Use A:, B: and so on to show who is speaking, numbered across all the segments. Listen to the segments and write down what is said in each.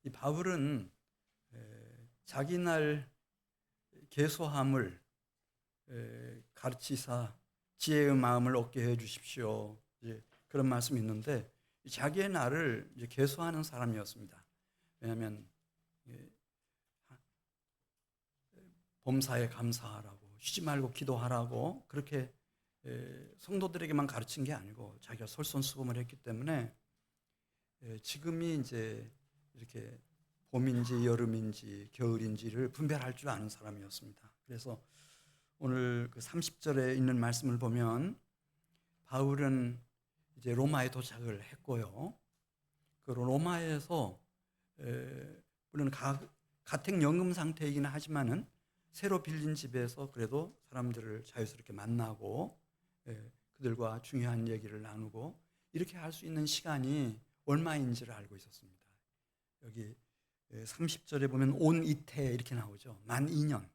A: 이 바울은 자기 날 계소함을 가르치사 지혜의 마음을 얻게 해 주십시오. 그런 말씀이 있는데 자기의 날을 계소하는 사람이었습니다. 왜냐하면 범사에 감사하라고, 쉬지 말고 기도하라고 그렇게 성도들에게만 가르친 게 아니고 자기가 솔선수범을 했기 때문에 지금이 이제 이렇게 봄인지 여름인지 겨울인지를 분별할 줄 아는 사람이었습니다. 그래서 오늘 그 30절에 있는 말씀을 보면 바울은 이제 로마에 도착을 했고요. 그 로마에서 물론 가택연금 상태이긴 하지만은 새로 빌린 집에서 그래도 사람들을 자유스럽게 만나고 그들과 중요한 얘기를 나누고 이렇게 할 수 있는 시간이 얼마인지를 알고 있었습니다. 여기 30절에 보면 온 이태 이렇게 나오죠. 만 2년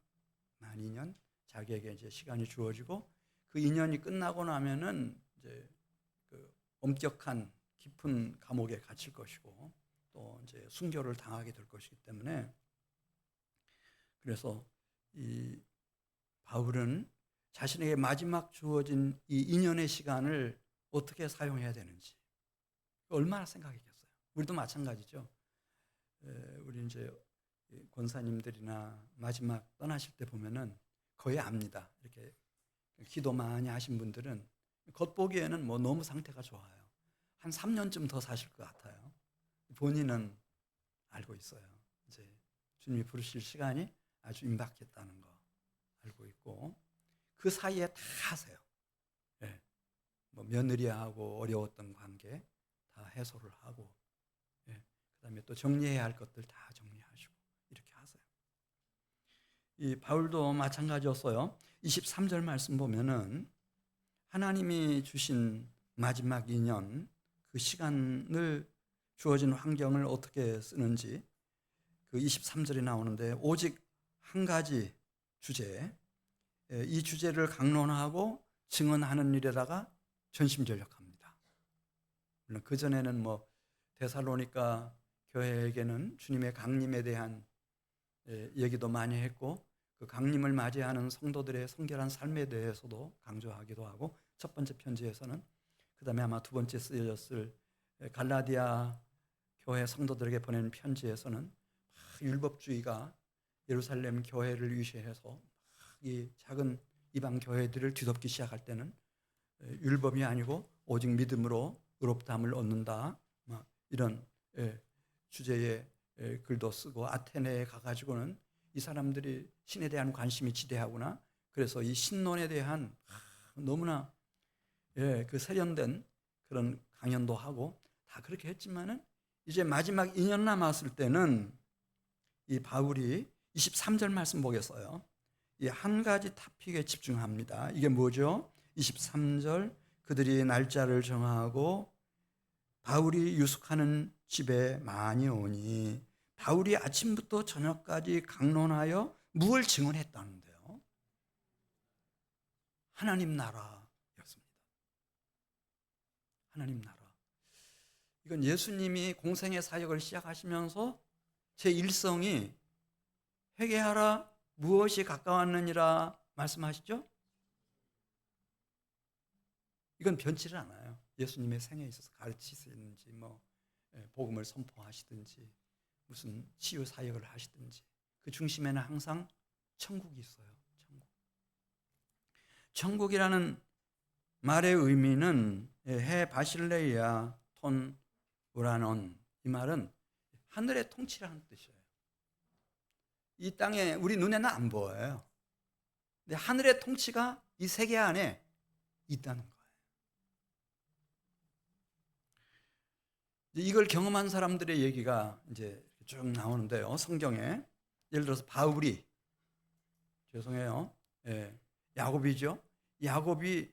A: 자기에게 이제 시간이 주어지고 그 2년이 끝나고 나면은 이제 그 엄격한 깊은 감옥에 갇힐 것이고 또 이제 순교를 당하게 될 것이기 때문에 그래서 이 바울은 자신에게 마지막 주어진 이 2년의 시간을 어떻게 사용해야 되는지 얼마나 생각했겠어요. 우리도 마찬가지죠. 우리 이제 권사님들이나 마지막 떠나실 때 보면은 거의 압니다. 이렇게 기도 많이 하신 분들은 겉보기에는 뭐 너무 상태가 좋아요. 한 3년쯤 더 사실 것 같아요. 본인은 알고 있어요. 이제 주님이 부르실 시간이 아주 임박했다는 거 알고 있고 그 사이에 다 하세요. 뭐 며느리하고 어려웠던 관계 다 해소를 하고 그다음에 또 정리해야 할 것들 다 정리하시고 이렇게 하세요. 이 바울도 마찬가지였어요. 23절 말씀 보면은 하나님이 주신 마지막 2년 그 시간을 주어진 환경을 어떻게 쓰는지 그 23절에 나오는데 오직 한 가지 주제 이 주제를 강론하고 증언하는 일에다가 전심전력합니다. 물론 그전에는 뭐 데살로니가 교회에게는 주님의 강림에 대한 얘기도 많이 했고 그 강림을 맞이하는 성도들의 성결한 삶에 대해서도 강조하기도 하고 첫 번째 편지에서는 그다음에 아마 두 번째 쓰여졌을 갈라디아 교회 성도들에게 보낸 편지에서는 율법주의가 예루살렘 교회를 위시해서 이 작은 이방 교회들을 뒤덮기 시작할 때는 율법이 아니고 오직 믿음으로 의롭다함을 얻는다 이런 주제의 글도 쓰고 아테네에 가가지고는 이 사람들이 신에 대한 관심이 지대하구나 그래서 이 신론에 대한 너무나 그 세련된 그런 강연도 하고 다 그렇게 했지만은 이제 마지막 2년 남았을 때는 이 바울이 23절 말씀 보겠어요. 이 한 가지 토픽에 집중합니다. 이게 뭐죠? 23절 그들이 날짜를 정하고 바울이 유숙하는 집에 많이 오니 바울이 아침부터 저녁까지 강론하여 무엇을 증언했다는데요? 하나님 나라였습니다. 하나님 나라. 이건 예수님이 공생의 사역을 시작하시면서 제 일성이 회개하라 무엇이 가까웠느니라 말씀하시죠? 이건 변치를 않아요. 예수님의 생애에 있어서 가르치시든지 뭐 복음을 선포하시든지 무슨 치유 사역을 하시든지 그 중심에는 항상 천국이 있어요. 천국이라는 말의 의미는 해 바실레이아 톤 우라논 이 말은 하늘의 통치라는 뜻이에요. 이 땅에 우리 눈에는 안 보여요. 근데 하늘의 통치가 이 세계 안에 있다는 거예요. 이걸 경험한 사람들의 얘기가 이제 쭉 나오는데요. 성경에 예를 들어서 바울이 죄송해요. 야곱이죠. 야곱이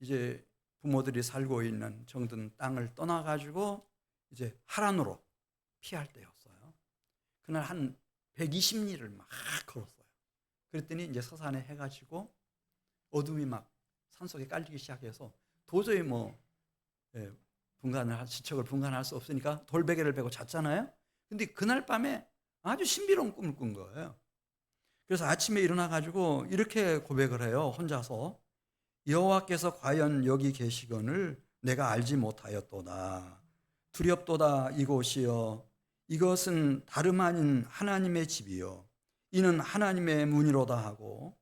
A: 이제 부모들이 살고 있는 정든 땅을 떠나가지고 이제 하란으로 피할 때였어요. 그날 한 120리를 막 걸었어요. 그랬더니 이제 서산에 해가 지고 어둠이 막 산속에 깔리기 시작해서 도저히 뭐 지척을 분간할 수 없으니까 돌베개를 베고 잤잖아요. 근데 그날 밤에 아주 신비로운 꿈을 꾼 거예요. 그래서 아침에 일어나 가지고 이렇게 고백을 해요. 혼자서. 여호와께서 과연 여기 계시거늘 내가 알지 못하였도다. 두렵도다 이곳이여. 이것은 다름 아닌 하나님의 집이요. 이는 하나님의 문이로다 하고,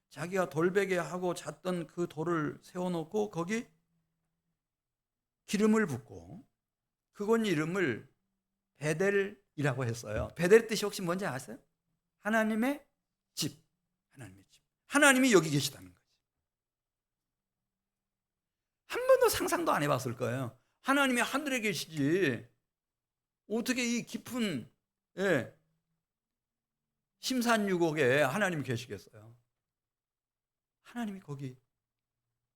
A: 자기가 돌베개 하고 잤던 그 돌을 세워놓고 거기 기름을 붓고, 그곳 이름을 베델이라고 했어요. 베델 뜻이 혹시 뭔지 아세요? 하나님의 집. 하나님의 집. 하나님이 여기 계시다는 거지. 한 번도 상상도 안 해봤을 거예요. 하나님이 하늘에 계시지 어떻게 이 깊은 심산유곡에 하나님이 계시겠어요? 하나님이 거기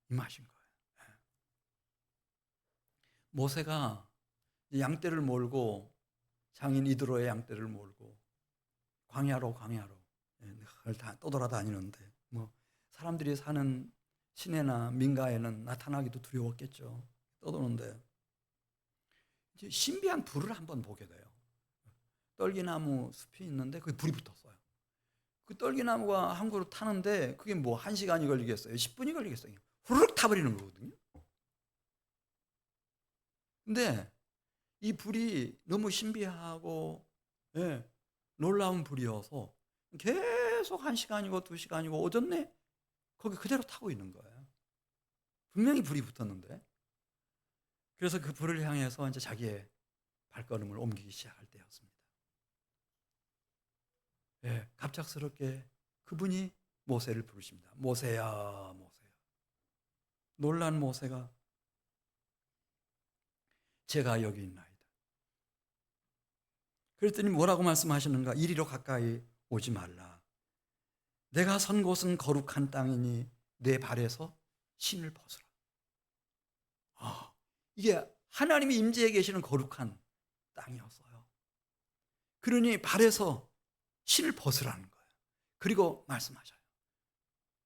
A: 임하신 거예요. 모세가 양떼를 몰고, 장인 이드로의 양떼를 몰고 광야로 늘 다 떠돌아다니는데, 뭐 사람들이 사는 시내나 민가에는 나타나기도 두려웠겠죠. 떠도는데 이제 신비한 불을 한번 보게 돼요. 떨기나무 숲이 있는데 거기 불이 붙었어요. 그 떨기나무가 한 그루 타는데 그게 뭐 1시간이 걸리겠어요? 10분이 걸리겠어요? 후루룩 타버리는 거거든요. 근데 이 불이 너무 신비하고 놀라운 불이어서 계속 1시간이고 2시간이고 오전내 거기 그대로 타고 있는 거예요. 분명히 불이 붙었는데. 그래서 그 불을 향해서 이제 자기의 발걸음을 옮기기 시작할 때였습니다. 갑작스럽게 그분이 모세를 부르십니다. 모세야, 모세야. 놀란 모세가 제가 여기 있나이다. 그랬더니 뭐라고 말씀하시는가? 이리로 가까이 오지 말라. 내가 선 곳은 거룩한 땅이니 내 발에서 신을 벗으라. 이게 하나님이 임재해 계시는 거룩한 땅이었어요. 그러니 발에서 신을 벗으라는 거예요. 그리고 말씀하셔요.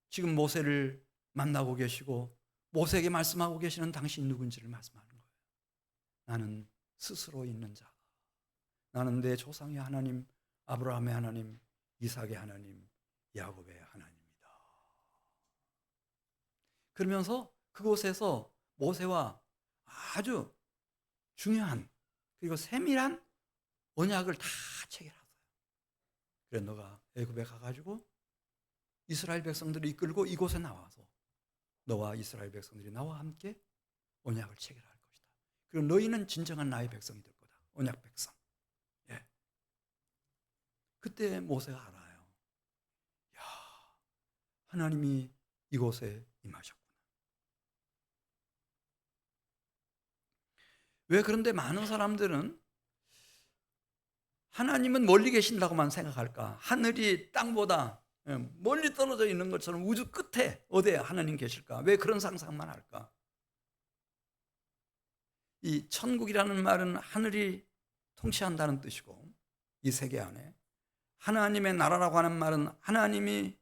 A: 지금 모세를 만나고 계시고 모세에게 말씀하고 계시는 당신 누군지를 말씀하는 거예요. 나는 스스로 있는 자다. 나는 내 조상의 하나님, 아브라함의 하나님, 이삭의 하나님, 야곱의 하나님이다. 그러면서 그곳에서 모세와 아주 중요한 그리고 세밀한 언약을 다 체결하세요. 그래 너가 애굽에 가가지고 이스라엘 백성들을 이끌고 이곳에 나와서 너와 이스라엘 백성들이 나와 함께 언약을 체결할 것이다. 그리고 너희는 진정한 나의 백성이 될 거다. 언약 백성. 그때 모세가 알아요. 야, 하나님이 이곳에 임하셨구나. 왜 그런데 많은 사람들은 하나님은 멀리 계신다고만 생각할까? 하늘이 땅보다 멀리 떨어져 있는 것처럼 우주 끝에 어디에 하나님 계실까? 왜 그런 상상만 할까? 이 천국이라는 말은 하늘이 통치한다는 뜻이고, 이 세계 안에 하나님의 나라라고 하는 말은 하나님이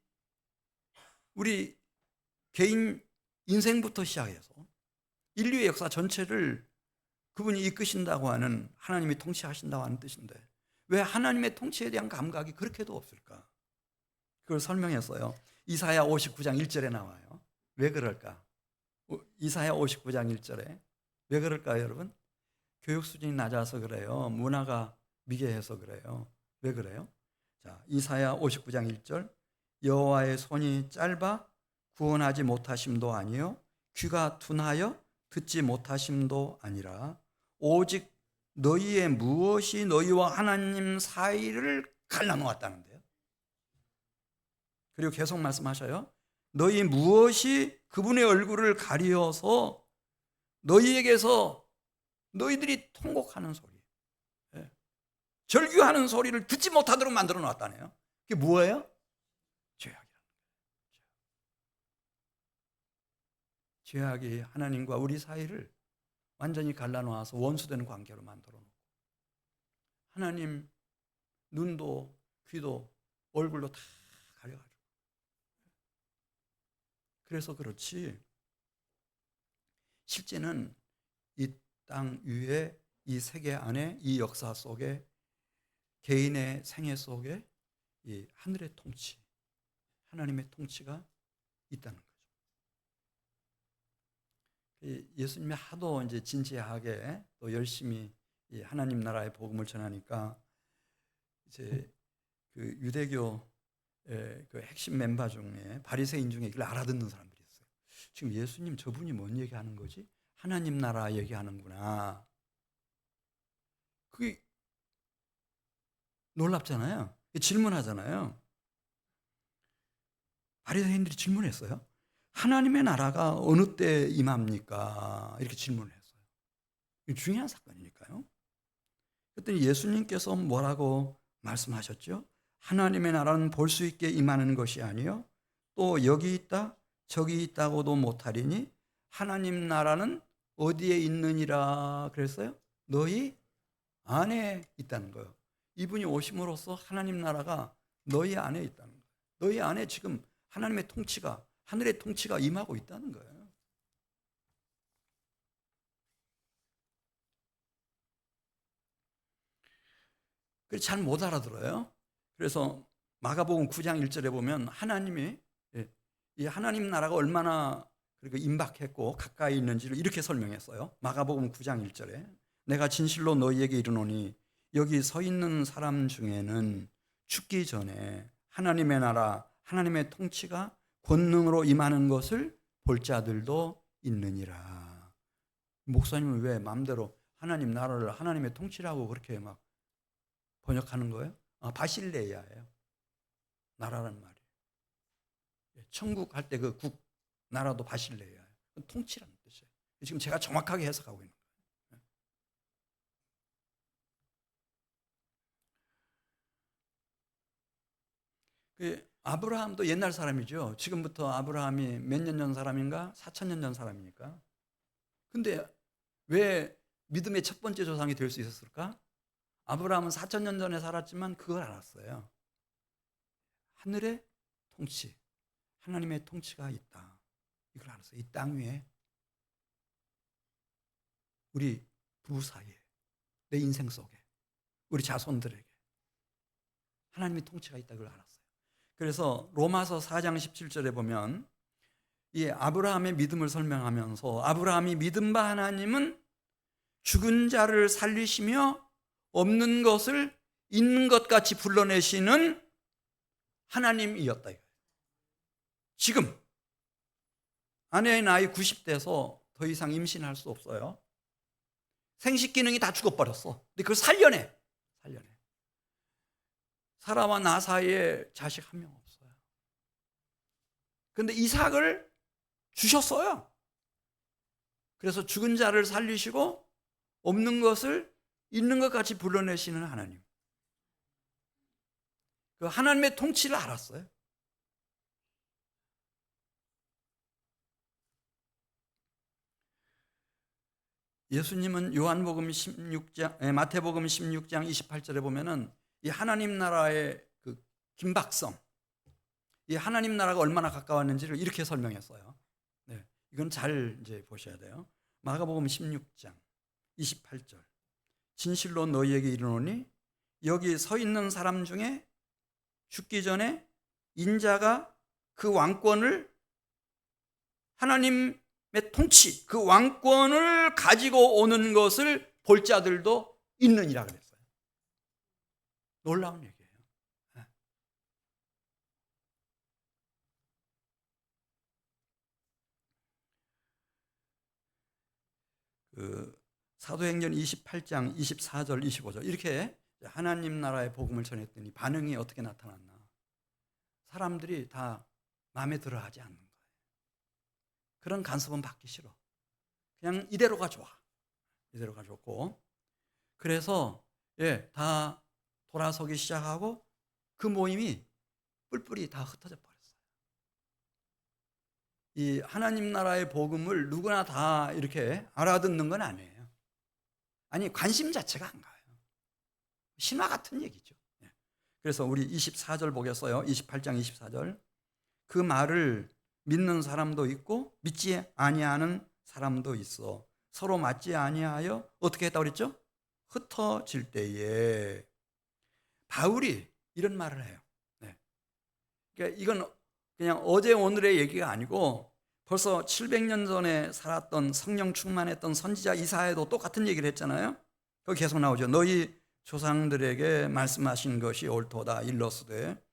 A: 우리 개인 인생부터 시작해서 인류의 역사 전체를 그분이 이끄신다고 하는, 하나님이 통치하신다고 하는 뜻인데 왜 하나님의 통치에 대한 감각이 그렇게도 없을까? 그걸 설명했어요. 이사야 59장 1절에 나와요. 왜 그럴까? 이사야 59장 1절에 왜 그럴까요, 여러분? 교육 수준이 낮아서 그래요. 문화가 미개해서 그래요. 왜 그래요? 자, 이사야 59장 1절. 여호와의 손이 짧아 구원하지 못하심도 아니요 귀가 둔하여 듣지 못하심도 아니라 오직 너희의 무엇이 너희와 하나님 사이를 갈라놓았다는데요. 그리고 계속 말씀하셔요. 너희 무엇이 그분의 얼굴을 가리어서 너희에게서 너희들이 통곡하는 소리, 절규하는 소리를 듣지 못하도록 만들어 놨다네요. 그게 뭐예요? 죄악이라는 거예요. 죄악이 하나님과 우리 사이를 완전히 갈라놓아서 원수되는 관계로 만들어 놓고 하나님 눈도 귀도 얼굴도 다 가려가지고, 그래서 그렇지 실제는 이 땅 위에 이 세계 안에 이 역사 속에 개인의 생애 속에 이 하늘의 통치, 하나님의 통치가 있다는 거죠. 예수님이 하도 이제 진지하게 또 열심히 이 하나님 나라의 복음을 전하니까 이제 그 유대교 그 핵심 멤버 중에 바리새인 중에 이걸 알아듣는 사람들이 있어요. 지금 예수님 저분이 뭔 얘기하는 거지? 하나님 나라 얘기하는구나. 그게 놀랍잖아요. 질문하잖아요. 바리새인들이 질문했어요. 하나님의 나라가 어느 때 임합니까? 이렇게 질문을 했어요. 이게 중요한 사건이니까요. 그랬더니 예수님께서 뭐라고 말씀하셨죠? 하나님의 나라는 볼 수 있게 임하는 것이 아니요 또 여기 있다 저기 있다고도 못하리니 하나님 나라는 어디에 있느니라 그랬어요? 너희 안에 있다는 거예요. 이분이 오심으로써 하나님 나라가 너희 안에 있다는 거예요. 너희 안에 지금 하나님의 통치가, 하늘의 통치가 임하고 있다는 거예요. 그래서 잘 못 알아들어요. 그래서 마가복음 9장 1절에 보면 하나님이 이 하나님 나라가 얼마나 그리고 임박했고 가까이 있는지를 이렇게 설명했어요. 마가복음 9장 1절에 내가 진실로 너희에게 이르노니 여기 서 있는 사람 중에는 죽기 전에 하나님의 나라, 하나님의 통치가 권능으로 임하는 것을 볼 자들도 있느니라. 목사님은 왜 마음대로 하나님 나라를 하나님의 통치라고 그렇게 막 번역하는 거예요? 바실레야예요. 나라란 말이에요. 천국 할 때 그 국, 나라도 바실레야예요. 통치라는 뜻이에요. 지금 제가 정확하게 해석하고 있는 거예요. 아브라함도 옛날 사람이죠. 지금부터 아브라함이 몇 년 전 사람인가? 4,000년 전 사람이니까. 근데 왜 믿음의 첫 번째 조상이 될 수 있었을까? 아브라함은 4,000년 전에 살았지만 그걸 알았어요. 하늘의 통치, 하나님의 통치가 있다. 이걸 알았어요. 이 땅 위에 우리 부부 사이에, 내 인생 속에, 우리 자손들에게 하나님의 통치가 있다. 그걸 알았어요. 그래서 로마서 4장 17절에 보면 이 아브라함의 믿음을 설명하면서 아브라함이 믿은 바 하나님은 죽은 자를 살리시며 없는 것을 있는 것 같이 불러내시는 하나님이었다. 지금 아내의 나이 90대에서 더 이상 임신할 수 없어요. 생식 기능이 다 죽어버렸어. 근데 그걸 살려내. 사라와 나 사이에 자식 한 명 없어요. 그런데 이삭을 주셨어요. 그래서 죽은 자를 살리시고 없는 것을 있는 것 같이 불러내시는 하나님. 그 하나님의 통치를 알았어요. 예수님은 요한복음 16장, 마태복음 16장 28절에 보면은 이 하나님 나라의 그 긴박성, 이 하나님 나라가 얼마나 가까웠는지를 이렇게 설명했어요. 네, 이건 잘 이제 보셔야 돼요. 마가복음 16장 28절. 진실로 너희에게 이르노니 여기 서 있는 사람 중에 죽기 전에 인자가 그 왕권을 하나님의 통치, 그 왕권을 가지고 오는 것을 볼 자들도 있느니라 그랬어요. 놀라운 얘기예요. 그 사도행전 28장 24절 25절 이렇게 하나님 나라의 복음을 전했더니 반응이 어떻게 나타났나? 사람들이 다 마음에 들어하지 않는 거예요. 그런 간섭은 받기 싫어. 그냥 이대로가 좋아. 이대로가 좋고. 그래서 다 돌아서기 시작하고 그 모임이 뿔뿔이 다 흩어져 버렸어요. 이 하나님 나라의 복음을 누구나 다 이렇게 알아듣는 건 아니에요. 아니, 관심 자체가 안 가요. 신화 같은 얘기죠. 그래서 우리 24절 보겠어요. 28장 24절. 그 말을 믿는 사람도 있고 믿지 아니하는 사람도 있어. 서로 맞지 아니하여 어떻게 했다고 그랬죠? 흩어질 때에 바울이 이런 말을 해요. 네. 그러니까 이건 그냥 어제 오늘의 얘기가 아니고 벌써 700년 전에 살았던 성령 충만했던 선지자 이사야도 똑같은 얘기를 했잖아요. 거기 계속 나오죠. 너희 조상들에게 말씀하신 것이 옳도다. 일러스되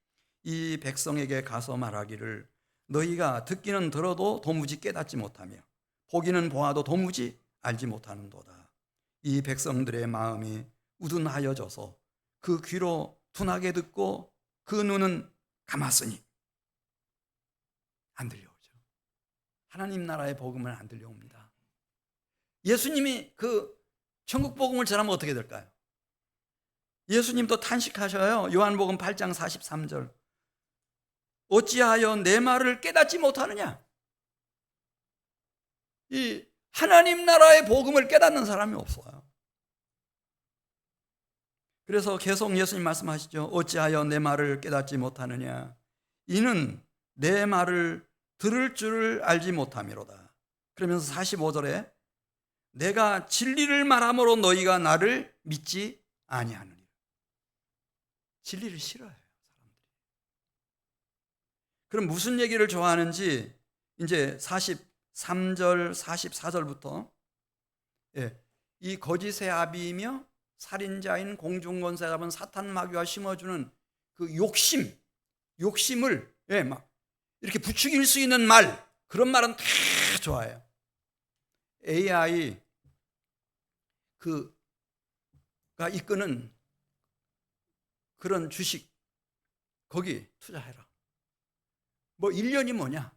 A: 이 백성에게 가서 말하기를 너희가 듣기는 들어도 도무지 깨닫지 못하며 보기는 보아도 도무지 알지 못하는도다. 이 백성들의 마음이 우둔하여져서 그 귀로 둔하게 듣고 그 눈은 감았으니 안 들려오죠. 하나님 나라의 복음을 안 들려옵니다. 예수님이 그 천국 복음을 전하면 어떻게 될까요? 예수님도 탄식하셔요. 요한복음 8장 43절. 어찌하여 내 말을 깨닫지 못하느냐? 이 하나님 나라의 복음을 깨닫는 사람이 없어요. 그래서 계속 예수님 말씀하시죠. 어찌하여 내 말을 깨닫지 못하느냐? 이는 내 말을 들을 줄을 알지 못함이로다. 그러면서 45절에 내가 진리를 말함으로 너희가 나를 믿지 아니하느니라. 진리를 싫어해요, 사람들이. 그럼 무슨 얘기를 좋아하는지 이제 43절, 44절부터 이 거짓의 아비이며 살인자인 공중권세 잡은 사탄 마귀가 심어주는 그 욕심을 막 이렇게 부추길 수 있는 말, 그런 말은 다 좋아해요. AI 그가 이끄는 그런 주식 거기 투자해라. 뭐 1년이 뭐냐?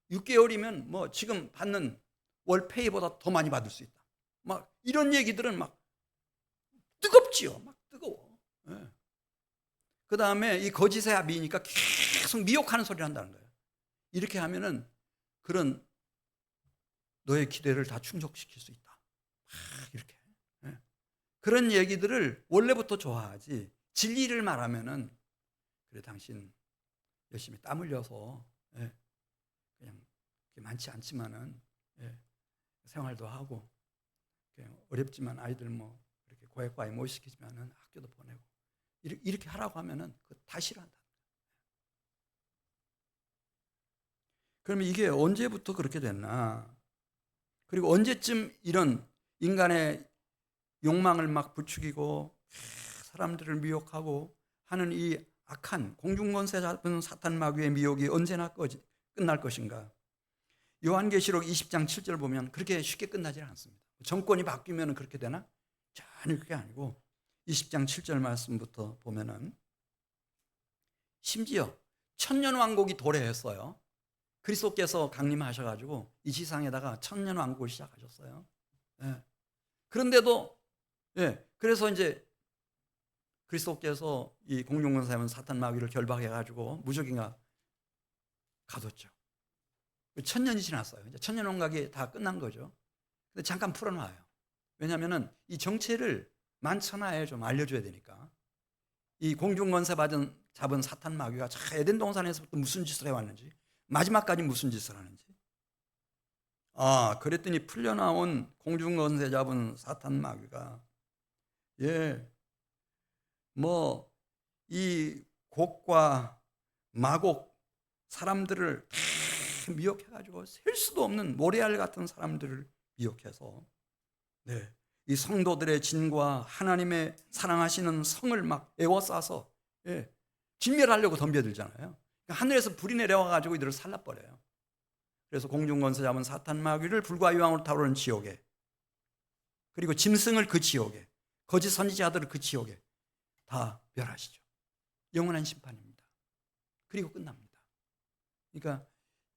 A: 6개월이면 뭐 지금 받는 월페이보다 더 많이 받을 수 있다. 막 이런 얘기들은 막 뜨겁지요. 막 뜨거워. 그 다음에 이 거짓의 아비니까 계속 미혹하는 소리를 한다는 거예요. 이렇게 하면은 그런 너의 기대를 다 충족시킬 수 있다. 이렇게. 그런 얘기들을 원래부터 좋아하지. 진리를 말하면은 그래 당신 열심히 땀 흘려서 그냥 많지 않지만은 생활도 하고 어렵지만 아이들 뭐 이렇게 고액과에 못 시키지만은 학교도 보내고 이렇게 하라고 하면은 다 싫어한다. 그러면 이게 언제부터 그렇게 됐나? 그리고 언제쯤 이런 인간의 욕망을 막 부추기고 사람들을 미혹하고 하는 이 악한 공중권세 잡은 사탄 마귀의 미혹이 언제나 끝날 것인가? 요한계시록 20장 7절 보면 그렇게 쉽게 끝나지 않습니다. 정권이 바뀌면 그렇게 되나? 전혀 그게 아니고 20장 7절 말씀부터 보면은 심지어 천년왕국이 도래했어요. 그리스도께서 강림하셔가지고 이 지상에다가 천년왕국을 시작하셨어요. 그런데도 그래서 이제 그리스도께서 이 공중권세는 사탄 마귀를 결박해가지고 무적인가 가뒀죠. 천년이 지났어요. 이제 천년왕국이 다 끝난 거죠. 근데 잠깐 풀어놔요. 왜냐하면은 이 정체를 만천하에 좀 알려줘야 되니까. 이 공중권세 잡은 사탄 마귀가 에덴 동산에서부터 무슨 짓을 해왔는지, 마지막까지 무슨 짓을 하는지. 그랬더니 풀려나온 공중권세 잡은 사탄 마귀가 이 곡과 마곡 사람들을 다 미혹해가지고 셀 수도 없는 모래알 같은 사람들을 미혹해서 이 성도들의 진과 하나님의 사랑하시는 성을 막 에워싸서 진멸하려고 덤벼들잖아요. 그러니까 하늘에서 불이 내려와가지고 이들을 살라버려요. 그래서 공중권세 잡은 사탄 마귀를 불과 유황으로 타오르는 지옥에, 그리고 짐승을 그 지옥에, 거짓 선지자들을 그 지옥에 다 멸하시죠. 영원한 심판입니다. 그리고 끝납니다. 그러니까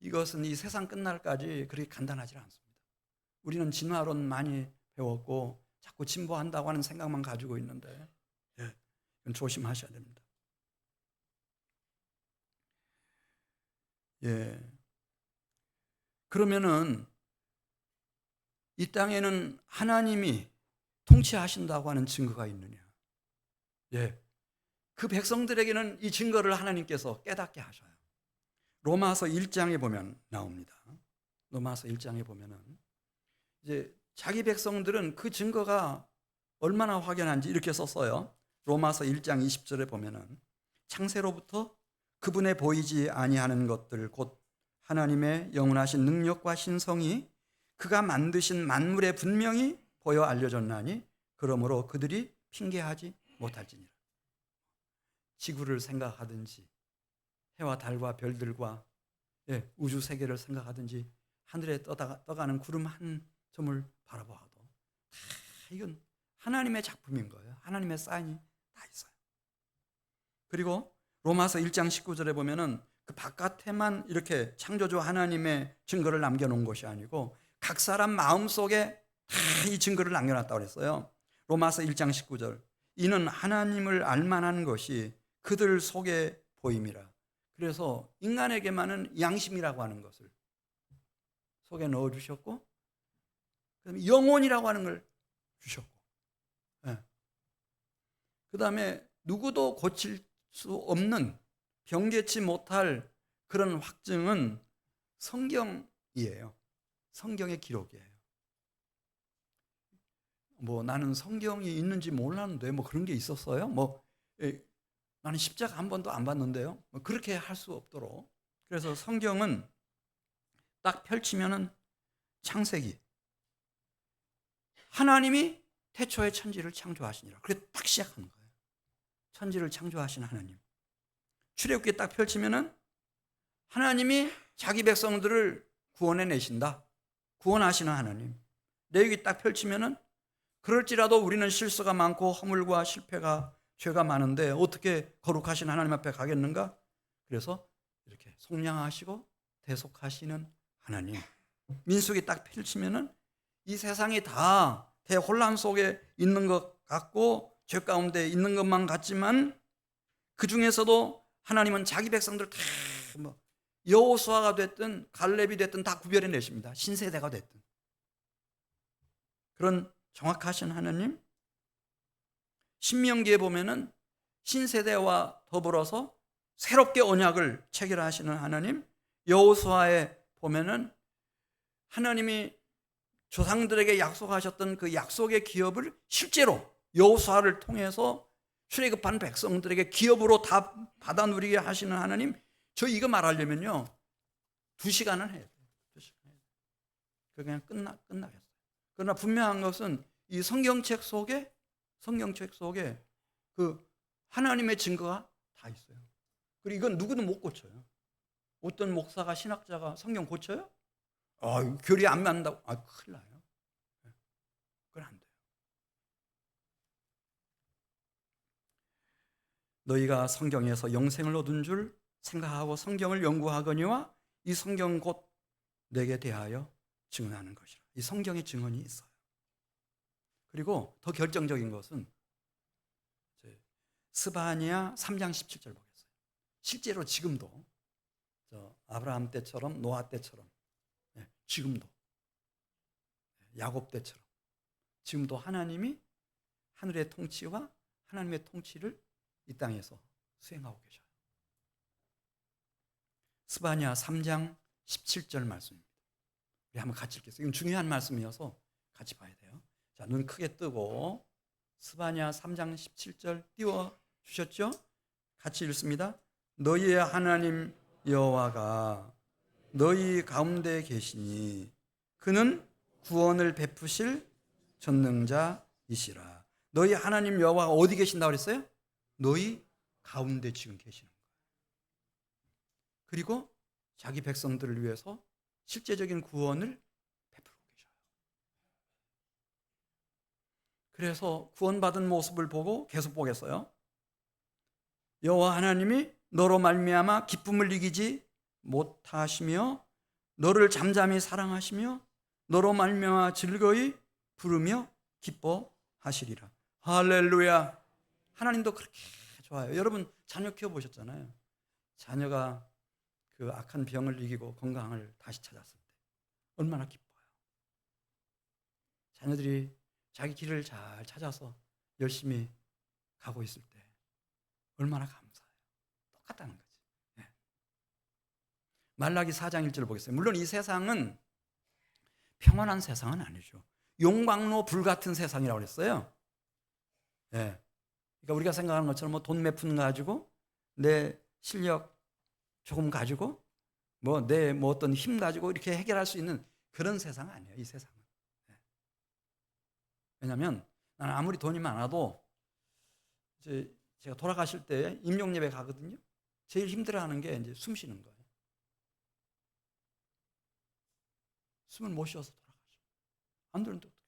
A: 이것은 이 세상 끝날까지 그렇게 간단하지 않습니다. 우리는 진화론 많이 배웠고 자꾸 진보한다고 하는 생각만 가지고 있는데 이건 조심하셔야 됩니다. 그러면은 이 땅에는 하나님이 통치하신다고 하는 증거가 있느냐? 그 백성들에게는 이 증거를 하나님께서 깨닫게 하셔요. 로마서 1장에 보면 나옵니다. 로마서 1장에 보면은 이제 자기 백성들은 그 증거가 얼마나 확연한지 이렇게 썼어요. 로마서 1장 20절에 보면은 창세로부터 그분의 보이지 아니하는 것들 곧 하나님의 영원하신 능력과 신성이 그가 만드신 만물에 분명히 보여 알려졌나니 그러므로 그들이 핑계하지 못할지니라. 지구를 생각하든지 해와 달과 별들과 우주 세계를 생각하든지 하늘에 떠가는 구름 한 점을 바라보아도 다 이건 하나님의 작품인 거예요. 하나님의 사인이 다 있어요. 그리고 로마서 1장 19절에 보면은 그 바깥에만 이렇게 창조주 하나님의 증거를 남겨놓은 것이 아니고 각 사람 마음속에 다 이 증거를 남겨놨다고 그랬어요. 로마서 1장 19절 이는 하나님을 알만한 것이 그들 속에 보임이라. 그래서 인간에게만은 양심이라고 하는 것을 속에 넣어주셨고 영혼이라고 하는 걸 주셨고 그 다음에 누구도 고칠 수 없는 변개치 못할 그런 확증은 성경이에요. 성경의 기록이에요. 뭐 나는 성경이 있는지 몰랐는데 뭐 그런 게 있었어요? 나는 십자가 한 번도 안 봤는데요. 그렇게 할 수 없도록. 그래서 성경은 딱 펼치면은 창세기 하나님이 태초에 천지를 창조하시니라. 그래서 딱 시작하는 거예요. 천지를 창조하신 하나님. 출애굽기 딱 펼치면은 하나님이 자기 백성들을 구원해 내신다. 구원하시는 하나님. 레위기 딱 펼치면은 그럴지라도 우리는 실수가 많고 허물과 실패가 죄가 많은데 어떻게 거룩하신 하나님 앞에 가겠는가? 그래서 이렇게 속량하시고 대속하시는 하나님. 민수기 딱 펼치면은 이 세상이 다 대혼란 속에 있는 것 같고 죄 가운데 있는 것만 같지만 그 중에서도 하나님은 자기 백성들 다 여호수아가 됐든 갈렙이 됐든 다 구별해 내십니다. 신세대가 됐든. 그런 정확하신 하나님. 신명기에 보면은 신세대와 더불어서 새롭게 언약을 체결하시는 하나님. 여호수아에 보면은 하나님이 조상들에게 약속하셨던 그 약속의 기업을 실제로 여호수아를 통해서 출애굽한 백성들에게 기업으로 다 받아 누리게 하시는 하나님. 저 이거 말하려면요 2시간을 해야 돼요. 2시간 해야 돼요. 그냥 끝나겠어요. 그러나 분명한 것은 이 성경책 속에 그 하나님의 증거가 다 있어요. 그리고 이건 누구도 못 고쳐요. 어떤 목사가 신학자가 성경 고쳐요? 교리 안 맞는다고. 큰일 나요. 그건 안 돼요. 너희가 성경에서 영생을 얻은 줄 생각하고 성경을 연구하거니와 이 성경 곧 내게 대하여 증언하는 것이라. 이 성경의 증언이 있어요. 그리고 더 결정적인 것은 스바냐 3장 17절 보겠어요. 실제로 지금도 아브라함 때처럼 노아 때처럼 지금도 야곱 때처럼 지금도 하나님이 하늘의 통치와 하나님의 통치를 이 땅에서 수행하고 계셔요. 스바냐 3장 17절 말씀입니다. 우리 한번 같이 읽겠습니다. 이건 중요한 말씀이어서 같이 봐야 돼요. 자, 눈 크게 뜨고 스바냐 3장 17절 띄워주셨죠? 같이 읽습니다. 너희의 하나님 여호와가 너희 가운데 계시니 그는 구원을 베푸실 전능자이시라. 너희 하나님 여호와가 어디 계신다고 그랬어요? 너희 가운데 지금 계시는 거예요. 그리고 자기 백성들을 위해서 실제적인 구원을 베풀고 계셔요. 그래서 구원받은 모습을 보고 계속 보겠어요. 여호와 하나님이 너로 말미암아 기쁨을 이기지 못하시며 너를 잠잠히 사랑하시며 너로 말미암아 즐거이 부르며 기뻐하시리라. 할렐루야. 하나님도 그렇게 좋아요. 여러분 자녀 키워보셨잖아요. 자녀가 그 악한 병을 이기고 건강을 다시 찾았을 때 얼마나 기뻐요. 자녀들이 자기 길을 잘 찾아서 열심히 가고 있을 때 얼마나 감사해요. 똑같다는 거지. 네. 말라기 4장 1절 보겠습니다. 물론 이 세상은 평안한 세상은 아니죠. 용광로 불 같은 세상이라고 그랬어요. 네. 그러니까 우리가 생각하는 것처럼 뭐 돈 몇 푼 가지고 내 실력 조금 가지고 내 어떤 힘 가지고 이렇게 해결할 수 있는 그런 세상 아니에요, 이 세상은. 왜냐하면 나는 아무리 돈이 많아도 이제 제가 돌아가실 때 임종예배 가거든요. 제일 힘들어하는 게 이제 숨 쉬는 거예요. 숨을 못 쉬어서 돌아가죠. 안 되는데 어떡해.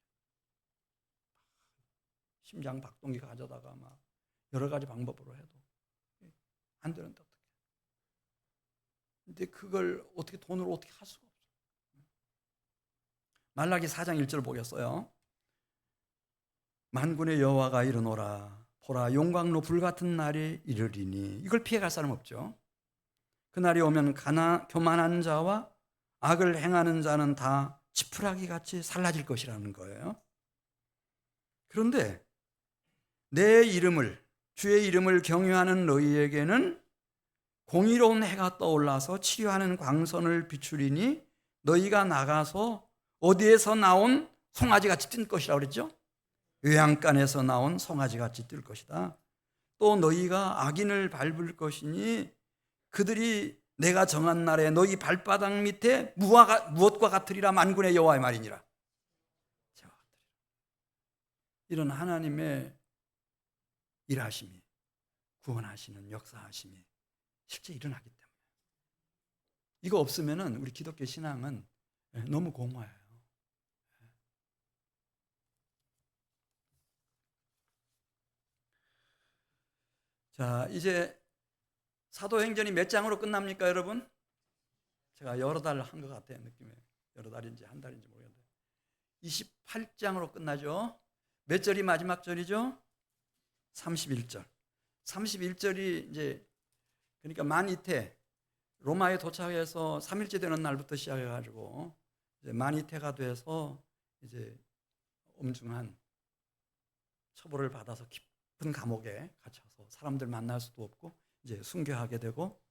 A: 심장 박동기 가져다가 막 여러 가지 방법으로 해도 안 되는데 어떡해. 근데 그걸 어떻게 돈으로 어떻게 할 수가 없어요. 말라기 4장 1절 보겠어요. 만군의 여호와가 이르노라 보라 용광로 불같은 날이 이르리니 이걸 피해갈 사람 없죠. 그날이 오면 교만한 자와 악을 행하는 자는 다 지푸라기 같이 살라질 것이라는 거예요. 그런데 내 이름을 주의 이름을 경유하는 너희에게는 공의로운 해가 떠올라서 치료하는 광선을 비추리니 너희가 나가서 어디에서 나온 송아지같이 뛸 것이라고 그랬죠? 외양간에서 나온 송아지같이 뛸 것이다. 또 너희가 악인을 밟을 것이니 그들이 내가 정한 날에 너희 발바닥 밑에 무엇과 같으리라 만군의 여호와의 말이니라. 이런 하나님의 일하심이 구원하시는 역사하심이 실제 일어나기 때문에 이거 없으면 우리 기독교 신앙은 너무 공허해요. 자, 이제 사도행전이 몇 장으로 끝납니까, 여러분? 제가 여러 달 한 것 같아요, 느낌에. 여러 달인지 한 달인지 모르겠는데 28장으로 끝나죠. 몇 절이 마지막 절이죠? 31절. 31절이 이제 그러니까 만이태 로마에 도착해서 3일째 되는 날부터 시작해가지고 이제 만이태가 돼서 이제 엄중한 처벌을 받아서 깊은 감옥에 갇혀서 사람들 만날 수도 없고 이제 순교하게 되고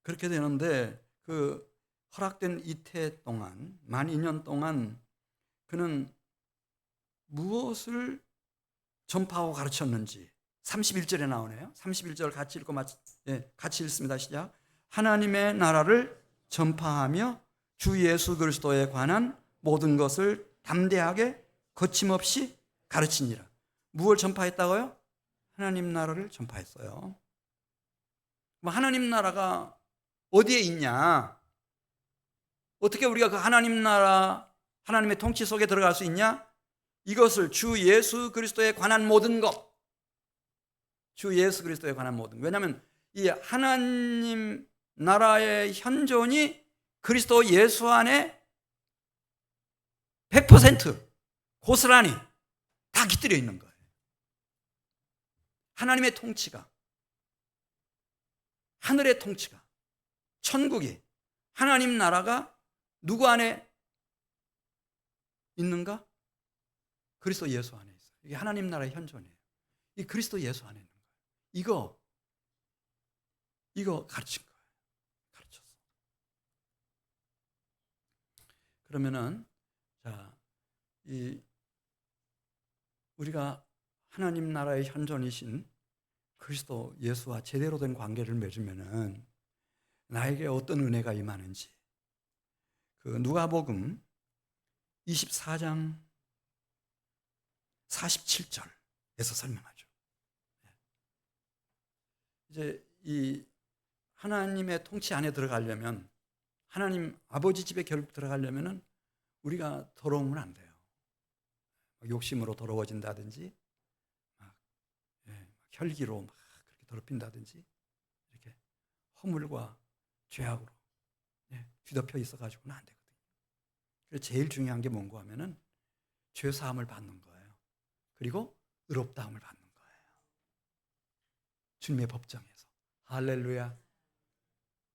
A: 그렇게 되는데 그 허락된 이태 동안 만 2년 동안 그는 무엇을 전파하고 가르쳤는지 31절에 나오네요. 31절 같이 읽고 같이 읽습니다. 시작. 하나님의 나라를 전파하며 주 예수 그리스도에 관한 모든 것을 담대하게 거침없이 가르치니라. 무엇을 전파했다고요? 하나님 나라를 전파했어요. 하나님 나라가 어디에 있냐? 어떻게 우리가 그 하나님 나라, 하나님의 통치 속에 들어갈 수 있냐? 이것을 주 예수 그리스도에 관한 모든 것, 주 예수 그리스도에 관한 모든 것. 왜냐하면 이 하나님 나라의 현존이 그리스도 예수 안에 100% 고스란히 다 깃들여 있는 거예요. 하나님의 통치가, 하늘의 통치가, 천국이, 하나님 나라가 누구 안에 있는가? 그리스도 예수 안에 있어요. 이게 하나님 나라의 현존이에요. 이 그리스도 예수 안에 있는 거예요. 이거 가르친 거예요. 가르쳤어. 그러면은 우리가 하나님 나라의 현존이신 그리스도 예수와 제대로 된 관계를 맺으면은 나에게 어떤 은혜가 임하는지 그 누가복음 24장 47절에서 설명하죠. 이제 이 하나님의 통치 안에 들어가려면 하나님 아버지 집에 결국 들어가려면은 우리가 더러우면 안 돼요. 욕심으로 더러워진다든지 혈기로 막 그렇게 더럽힌다든지 이렇게 허물과 죄악으로 뒤덮여 있어가지고는 안 되거든요. 그래서 제일 중요한 게 뭔가 하면은 죄 사함을 받는 거예요. 그리고 의롭다함을 받는 거예요. 주님의 법정에서. 할렐루야.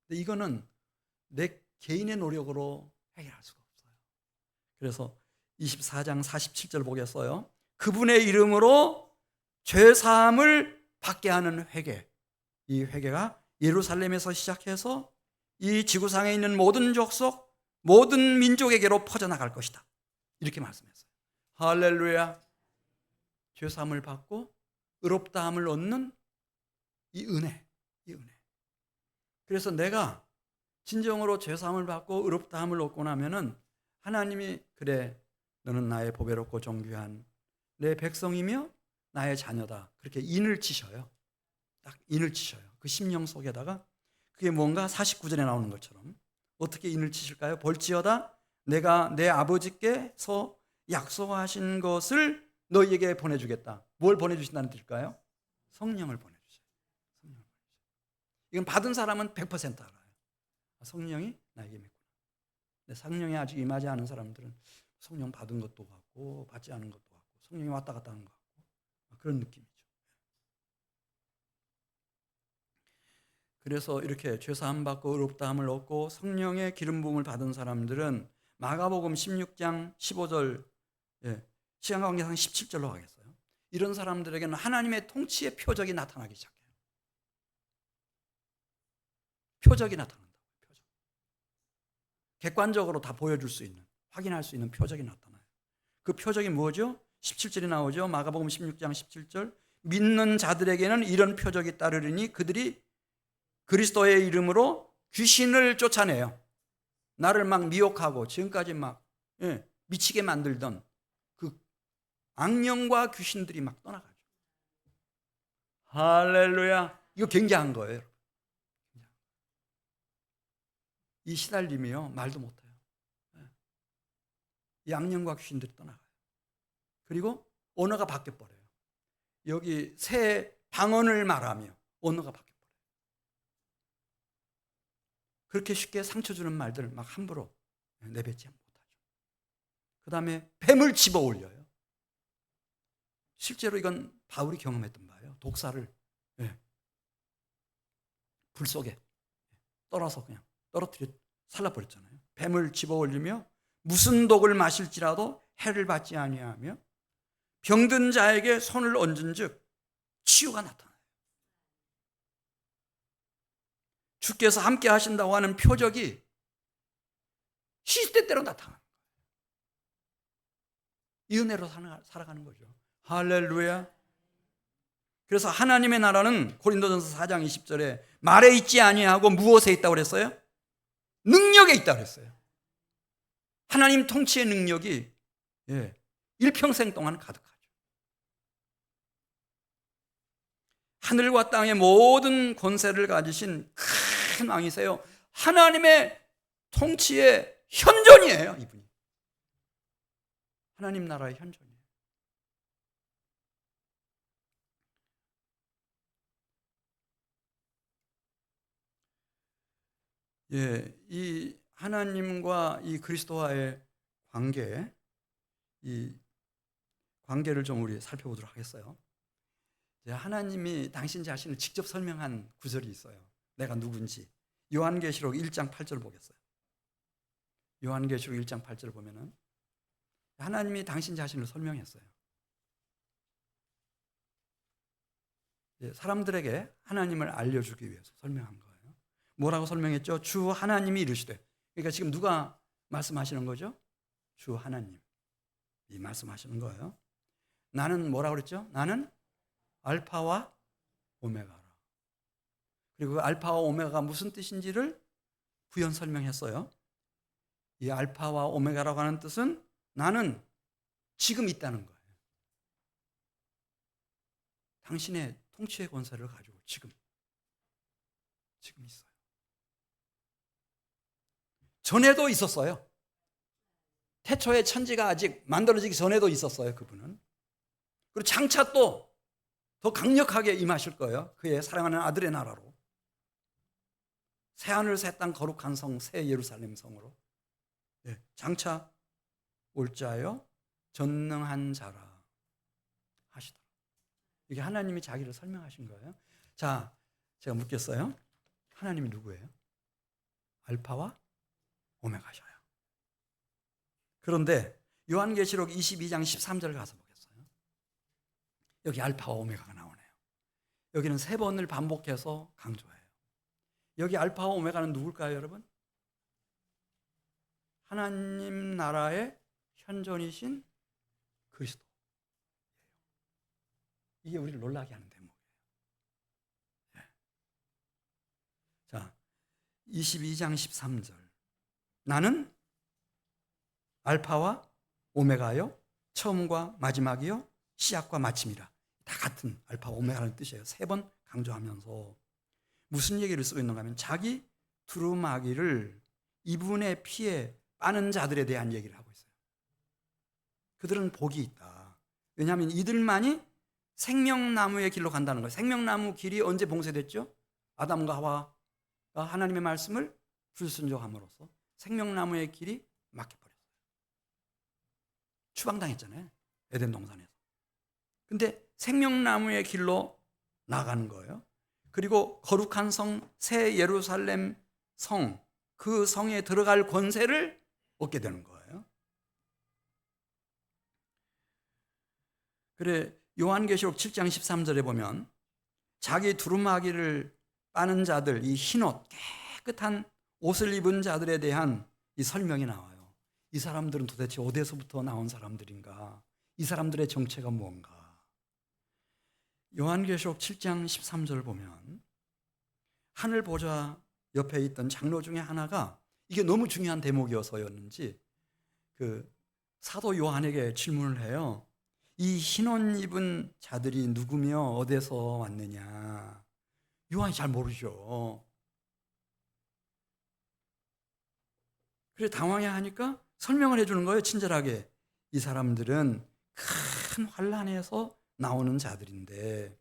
A: 근데 이거는 내 개인의 노력으로 해결할 수가 없어요. 그래서 24장 47절 보겠어요. 그분의 이름으로 죄 사함을 받게 하는 회개. 이 회개가 예루살렘에서 시작해서 이 지구상에 있는 모든 족속, 모든 민족에게로 퍼져나갈 것이다. 이렇게 말씀했어요. 할렐루야. 죄 사함을 받고 의롭다함을 얻는 이 은혜. 그래서 내가 진정으로 죄사함을 받고 의롭다함을 얻고 나면은 하나님이 그래 너는 나의 보배롭고 존귀한 내 백성이며 나의 자녀다. 그렇게 인을 치셔요. 딱 인을 치셔요. 그 심령 속에다가 그게 뭔가 49절에 나오는 것처럼 어떻게 인을 치실까요? 볼지어다 내가 내 아버지께서 약속하신 것을 너희에게 보내주겠다. 뭘 보내주신다는 뜻일까요? 성령을 보내주셔요. 이건 받은 사람은 100% 알아요. 성령이 나에게 있구나. 근데 성령이 아직 임하지 않은 사람들은 성령 받은 것도 같고 받지 않은 것도 같고 성령이 왔다 갔다 하는 것 같고 그런 느낌이죠. 그래서 이렇게 죄사함 받고 의롭다함을 얻고 성령의 기름 부음을 받은 사람들은 마가복음 16장 15절 시간 관계상 17절로 가겠어요. 이런 사람들에게는 하나님의 통치의 표적이 나타나기 시작해요. 표적이 나타난다고요. 표적. 객관적으로 다 보여줄 수 있는, 확인할 수 있는 표적이 나타나요. 그 표적이 뭐죠? 17절이 나오죠. 마가복음 16장 17절 믿는 자들에게는 이런 표적이 따르리니 그들이 그리스도의 이름으로 귀신을 쫓아내요. 나를 막 미혹하고 지금까지 막 미치게 만들던 그 악령과 귀신들이 막 떠나가죠. 할렐루야. 이거 굉장한 거예요. 이 시달림이요 말도 못해요. 이 악령과 귀신들이 떠나가요. 그리고 언어가 바뀌어버려요. 여기 새 방언을 말하며 언어가 바뀌어버려요. 그렇게 쉽게 상처 주는 말들을 막 함부로 내뱉지 못하죠. 그 다음에 뱀을 집어 올려요. 실제로 이건 바울이 경험했던 바예요. 독사를 불 속에 떨어서 그냥 떨어뜨려 살라버렸잖아요. 뱀을 집어 올리며 무슨 독을 마실지라도 해를 받지 아니하며 병든 자에게 손을 얹은즉 치유가 나타나요. 주께서 함께 하신다고 하는 표적이 시시때때로 나타나는 거예요. 이 은혜로 살아가는 거죠. 할렐루야. 그래서 하나님의 나라는 고린도전서 4장 20절에 말에 있지 아니하고 무엇에 있다고 그랬어요? 능력에 있다고 그랬어요. 하나님 통치의 능력이 일평생 동안 가득하죠. 하늘과 땅의 모든 권세를 가지신 큰 왕이세요. 하나님의 통치의 현존이에요, 이분이. 하나님 나라의 현존이에요. 이 하나님과 이 그리스도와의 관계, 이 관계를 좀 우리 살펴보도록 하겠어요. 하나님이 당신 자신을 직접 설명한 구절이 있어요. 내가 누군지. 요한계시록 1장 8절 보겠어요. 요한계시록 1장 8절 보면은 하나님이 당신 자신을 설명했어요. 사람들에게 하나님을 알려주기 위해서 설명한 거예요. 뭐라고 설명했죠? 주 하나님이 이르시되. 그러니까 지금 누가 말씀하시는 거죠? 주 하나님이 말씀하시는 거예요. 나는 뭐라고 그랬죠? 나는 알파와 오메가라. 그리고 그 알파와 오메가가 무슨 뜻인지를 부연 설명했어요. 이 알파와 오메가라고 하는 뜻은 나는 지금 있다는 거예요. 당신의 통치의 권세를 가지고 지금 있어요. 전에도 있었어요. 태초에 천지가 아직 만들어지기 전에도 있었어요, 그분은. 그리고 장차 또 더 강력하게 임하실 거예요. 그의 사랑하는 아들의 나라로. 새하늘 새 땅 거룩한 성 새 예루살렘 성으로 장차 올 자요 전능한 자라 하시더라. 이게 하나님이 자기를 설명하신 거예요. 자, 제가 묻겠어요. 하나님이 누구예요? 알파와 오메가셔요. 그런데 요한계시록 22장 13절 가서 보겠어요. 여기 알파와 오메가가 나오네요. 여기는 3번을 반복해서 강조해요. 여기 알파와 오메가는 누굴까요, 여러분? 하나님 나라의 현존이신 그리스도. 이게 우리를 놀라게 하는 대목이에요. 자, 22장 13절. 나는 알파와 오메가요, 처음과 마지막이요, 시작과 마침이라. 다 같은 알파와 오메가라는 뜻이에요. 3번 강조하면서 무슨 얘기를 쓰고 있는가 하면 자기 두루마기를 이분의 피에 빠는 자들에 대한 얘기를 하고 있어요. 그들은 복이 있다. 왜냐하면 이들만이 생명나무의 길로 간다는 거예요. 생명나무 길이 언제 봉쇄됐죠? 아담과 하와가 하나님의 말씀을 불순종함으로써 생명나무의 길이 막혀버렸어요. 추방당했잖아요, 에덴 동산에서. 근데 생명나무의 길로 나가는 거예요. 그리고 거룩한 성, 새 예루살렘 성, 그 성에 들어갈 권세를 얻게 되는 거예요. 그래, 요한계시록 7장 13절에 보면 자기 두루마기를 빠는 자들, 이 흰옷, 깨끗한 옷을 입은 자들에 대한 이 설명이 나와요. 이 사람들은 도대체 어디서부터 나온 사람들인가? 이 사람들의 정체가 무언가? 요한계시록 7장 13절을 보면 하늘 보좌 옆에 있던 장로 중에 하나가, 이게 너무 중요한 대목이어서였는지 그 사도 요한에게 질문을 해요. 이 흰옷 입은 자들이 누구며 어디서 왔느냐? 요한이 잘 모르죠. 그래 당황해 하니까 설명을 해주는 거예요, 친절하게. 이 사람들은 큰 환난에서 나오는 자들인데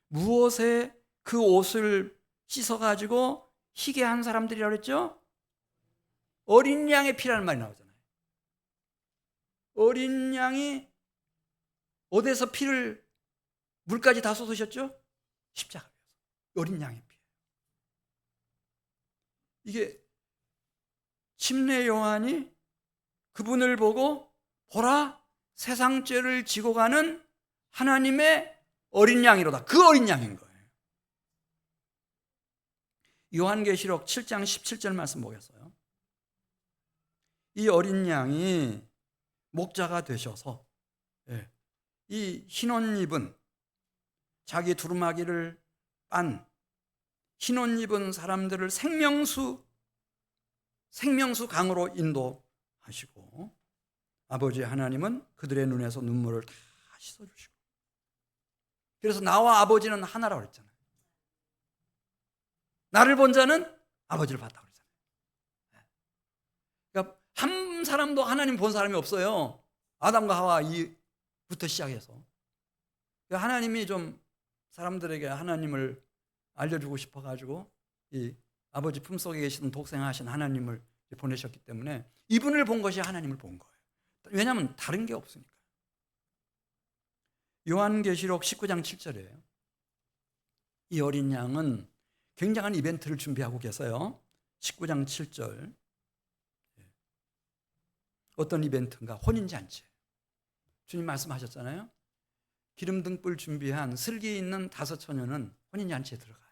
A: 무엇에 그 옷을 씻어가지고 희게 한 사람들이라고 그랬죠? 어린 양의 피라는 말이 나오잖아요. 어린 양이 어디서 피를, 물까지 다 쏟으셨죠? 십자가에서. 어린 양의 피. 이게 침례 요한이 그분을 보고 보라, 세상 죄를 지고 가는 하나님의 어린 양이로다. 그 어린 양인 거예요. 요한계시록 7장 17절 말씀 보겠어요. 이 어린 양이 목자가 되셔서 이 흰옷 입은, 자기 두루마기를 빤 흰옷 입은 사람들을 생명수 강으로 인도하시고 아버지 하나님은 그들의 눈에서 눈물을 다 씻어주시고, 그래서 나와 아버지는 하나라고 그랬잖아요. 나를 본 자는 아버지를 봤다고 그랬잖아요. 그러니까 한 사람도 하나님 본 사람이 없어요. 아담과 하와부터 시작해서. 그러니까 하나님이 좀 사람들에게 하나님을 알려주고 싶어가지고 이 아버지 품속에 계시던 독생하신 하나님을 보내셨기 때문에 이분을 본 것이 하나님을 본 거예요. 왜냐하면 다른 게 없으니까. 요한계시록 19장 7절이에요. 이 어린 양은 굉장한 이벤트를 준비하고 계세요. 19장 7절. 어떤 이벤트인가? 혼인잔치. 주님 말씀하셨잖아요. 기름 등불 준비한 슬기 있는 5 처녀는 혼인잔치에 들어가요.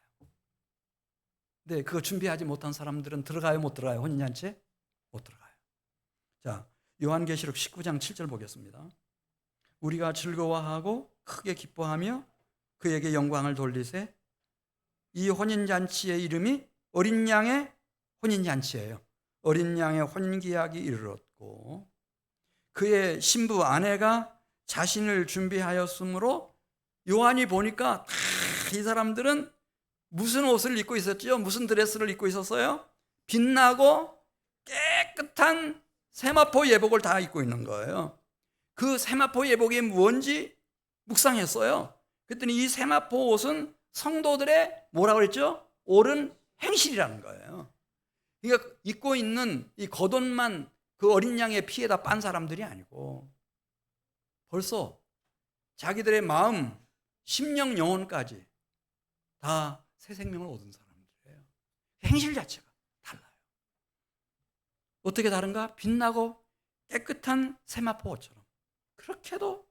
A: 근데 그거 준비하지 못한 사람들은 들어가요, 못 들어가요? 혼인잔치에? 못 들어가요. 자, 요한계시록 19장 7절 보겠습니다. 우리가 즐거워하고 크게 기뻐하며 그에게 영광을 돌리세. 이 혼인잔치의 이름이 어린 양의 혼인잔치예요. 어린 양의 혼인기약이 이르렀고 그의 신부 아내가 자신을 준비하였으므로, 요한이 보니까 이 사람들은 무슨 옷을 입고 있었죠? 무슨 드레스를 입고 있었어요? 빛나고 깨끗한 세마포 예복을 다 입고 있는 거예요. 그 세마포 예복이 뭔지 묵상했어요. 그랬더니 이 세마포 옷은 성도들의 뭐라고 그랬죠? 옳은 행실이라는 거예요. 그러니까 입고 있는 이 겉옷만 그 어린 양의 피에다 빤 사람들이 아니고 벌써 자기들의 마음, 심령, 영혼까지 다 새 생명을 얻은 사람들이에요. 행실 자체가 달라요. 어떻게 다른가? 빛나고 깨끗한 세마포 옷처럼. 그렇게도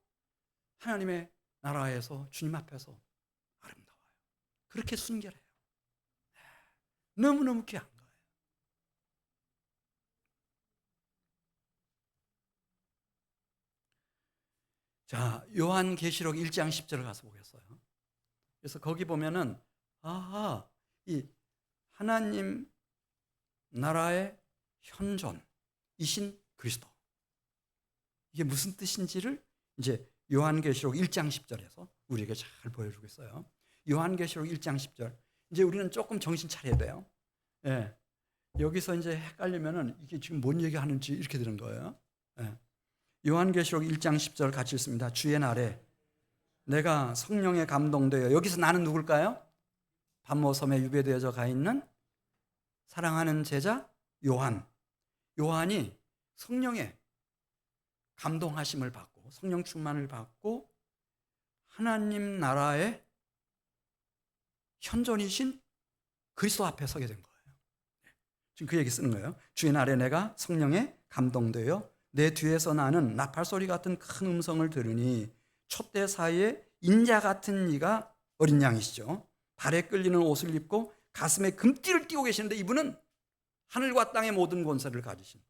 A: 하나님의 나라에서 주님 앞에서 아름다워요. 그렇게 순결해요. 너무너무 귀한 거예요. 자, 요한계시록 1장 10절을 가서 보겠어요. 그래서 거기 보면은 이 하나님 나라의 현존이신 그리스도, 이게 무슨 뜻인지를 이제 요한계시록 1장 10절에서 우리에게 잘 보여주고 있어요. 요한계시록 1장 10절. 이제 우리는 조금 정신 차려야 돼요. 예. 여기서 이제 헷갈리면은 이게 지금 뭔 얘기하는지 이렇게 되는 거예요. 예. 요한계시록 1장 10절 같이 읽습니다. 주의 날에 내가 성령에 감동되어, 여기서 나는 누굴까요? 반모섬에 유배되어져 가 있는 사랑하는 제자 요한. 요한이 성령에 감동하심을 받고 성령 충만을 받고 하나님 나라의 현존이신 그리스도 앞에 서게 된 거예요. 지금 그 얘기 쓰는 거예요. 주의 날에 내가 성령에 감동되어 내 뒤에서 나는 나팔소리 같은 큰 음성을 들으니 촛대 사이에 인자 같은 이가, 어린 양이시죠, 발에 끌리는 옷을 입고 가슴에 금띠를 띠고 계시는데 이분은 하늘과 땅의 모든 권세를 가지신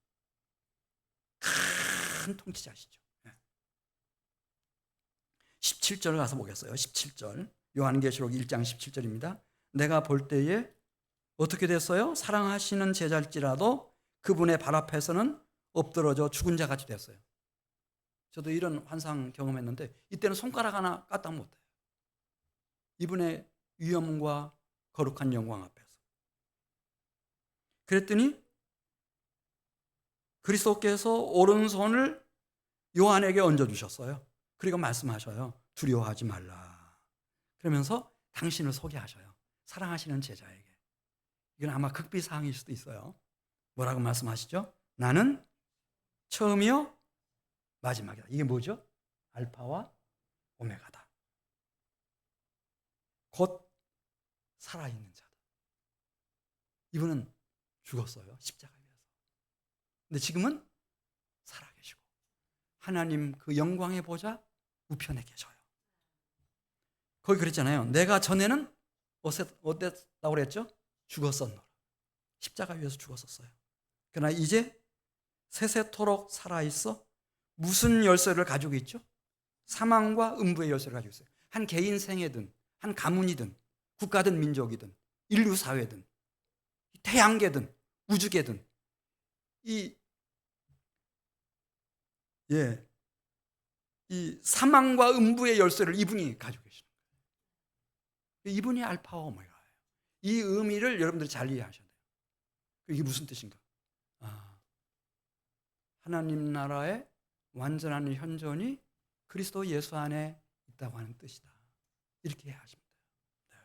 A: 큰 통치자시죠. 17절 가서 보겠어요. 17절. 요한계시록 1장 17절입니다. 내가 볼 때에 어떻게 됐어요? 사랑하시는 제자일지라도 그분의 발 앞에서는 엎드러져 죽은 자같이 됐어요. 저도 이런 환상 경험했는데 이때는 손가락 하나 까딱 못해요. 이분의 위엄과 거룩한 영광 앞에서. 그랬더니 그리스도께서 오른손을 요한에게 얹어주셨어요. 그리고 말씀하셔요. 두려워하지 말라. 그러면서 당신을 소개하셔요. 사랑하시는 제자에게. 이건 아마 극비사항일 수도 있어요. 뭐라고 말씀하시죠? 나는 처음이요 마지막이다. 이게 뭐죠? 알파와 오메가다. 곧 살아있는 자다. 이분은 죽었어요. 십자가에 의해서. 근데 지금은 살아계시고 하나님 그 영광의 보좌 우편에 계셔요. 거기 그랬잖아요. 내가 전에는 어땠다고 그랬죠? 죽었었노라. 십자가 위에서 죽었었어요. 그러나 이제 세세토록 살아있어 무슨 열쇠를 가지고 있죠? 사망과 음부의 열쇠를 가지고 있어요. 한 개인 생애든 한 가문이든 국가든 민족이든 인류 사회든 태양계든 우주계든 이 사망과 음부의 열쇠를 이분이 가지고 계시는 거예요. 이분이 알파와 오메가예요. 이 의미를 여러분들이 잘 이해하셔야 돼요. 이게 무슨 뜻인가? 하나님 나라의 완전한 현존이 그리스도 예수 안에 있다고 하는 뜻이다. 이렇게 이해하시면 돼요. 네.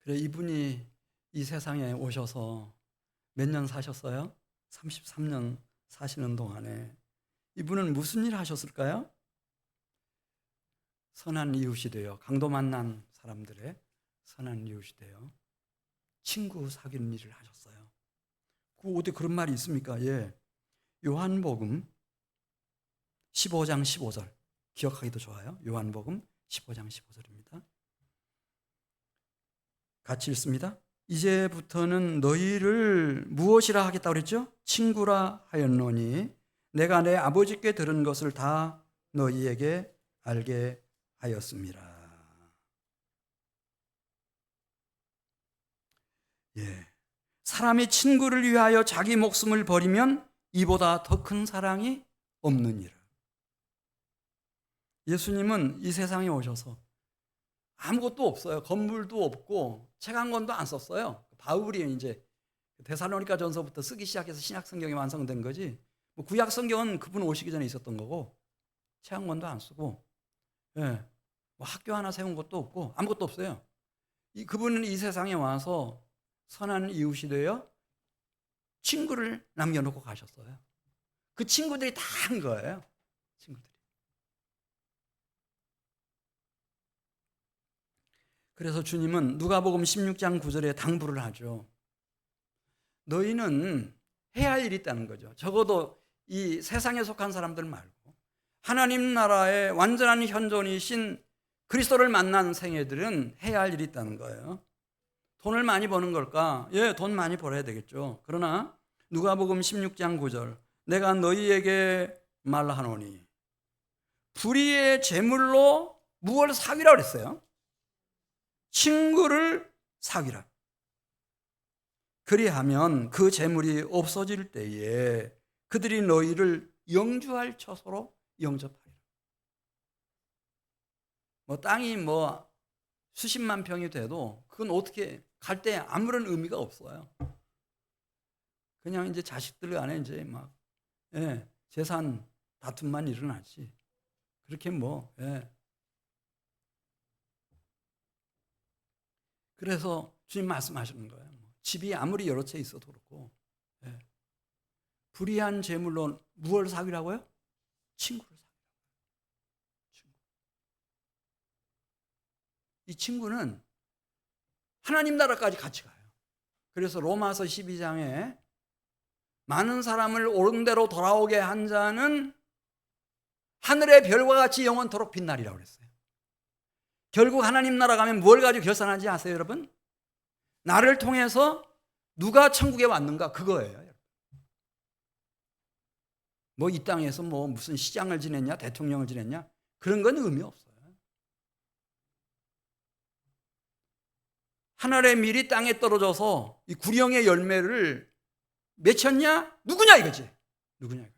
A: 그래, 이분이 이 세상에 오셔서 몇 년 사셨어요? 33년 사시는 동안에 이분은 무슨 일을 하셨을까요? 선한 이웃이 되어, 강도 만난 사람들의 선한 이웃이 되어 친구 사귀는 일을 하셨어요. 어디 그런 말이 있습니까? 요한복음 15장 15절 기억하기도 좋아요. 요한복음 15장 15절입니다. 같이 읽습니다. 이제부터는 너희를 무엇이라 하겠다고 그랬죠? 친구라 하였노니 내가 내 아버지께 들은 것을 다 너희에게 알게 하였습니다. 사람이 친구를 위하여 자기 목숨을 버리면 이보다 더 큰 사랑이 없느니라. 예수님은 이 세상에 오셔서 아무것도 없어요. 건물도 없고 책 한 권도 안 썼어요. 바울이 이제 데살로니가 전서부터 쓰기 시작해서 신약 성경이 완성된 거지. 구약 성경은 그분 오시기 전에 있었던 거고 책 한 권도 안 쓰고, 학교 하나 세운 것도 없고 아무것도 없어요. 그분은 이 세상에 와서 선한 이웃이 되어 친구를 남겨놓고 가셨어요. 그 친구들이 다 한 거예요. 친구들이. 그래서 주님은 누가복음 16장 9절에 당부를 하죠. 너희는 해야 할 일이 있다는 거죠. 적어도 이 세상에 속한 사람들 말고 하나님 나라의 완전한 현존이신 그리스도를 만난 생애들은 해야 할 일이 있다는 거예요. 돈을 많이 버는 걸까? 돈 많이 벌어야 되겠죠. 그러나 누가복음 16장 9절. 내가 너희에게 말하노니 불의의 제물로 무엇을 사귀라 그랬어요? 친구를 사귀라. 그리하면 그 제물이 없어질 때에 그들이 너희를 영주할 처소로 영접하리라. 땅이 수십만 평이 돼도 그건 어떻게 갈 때 아무런 의미가 없어요. 그냥 이제 자식들 간에 이제 재산 다툼만 일어나지. 그렇게 그래서 주님 말씀하시는 거예요. 집이 아무리 여러 채 있어도 그렇고, 불의한 제물로 무엇을 사귀라고요? 친구를 사귀라고요. 이 친구는 하나님 나라까지 같이 가요. 그래서 로마서 12장에 많은 사람을 옳은 대로 돌아오게 한 자는 하늘의 별과 같이 영원토록 빛나리라고 그랬어요. 결국 하나님 나라 가면 뭘 가지고 결산하지 아세요, 여러분? 나를 통해서 누가 천국에 왔는가, 그거예요. 이 땅에서 무슨 시장을 지냈냐, 대통령을 지냈냐, 그런 건 의미 없어요. 하늘의 밀이 땅에 떨어져서 이 구령의 열매를 맺혔냐? 누구냐 이거지. 누구냐 이거.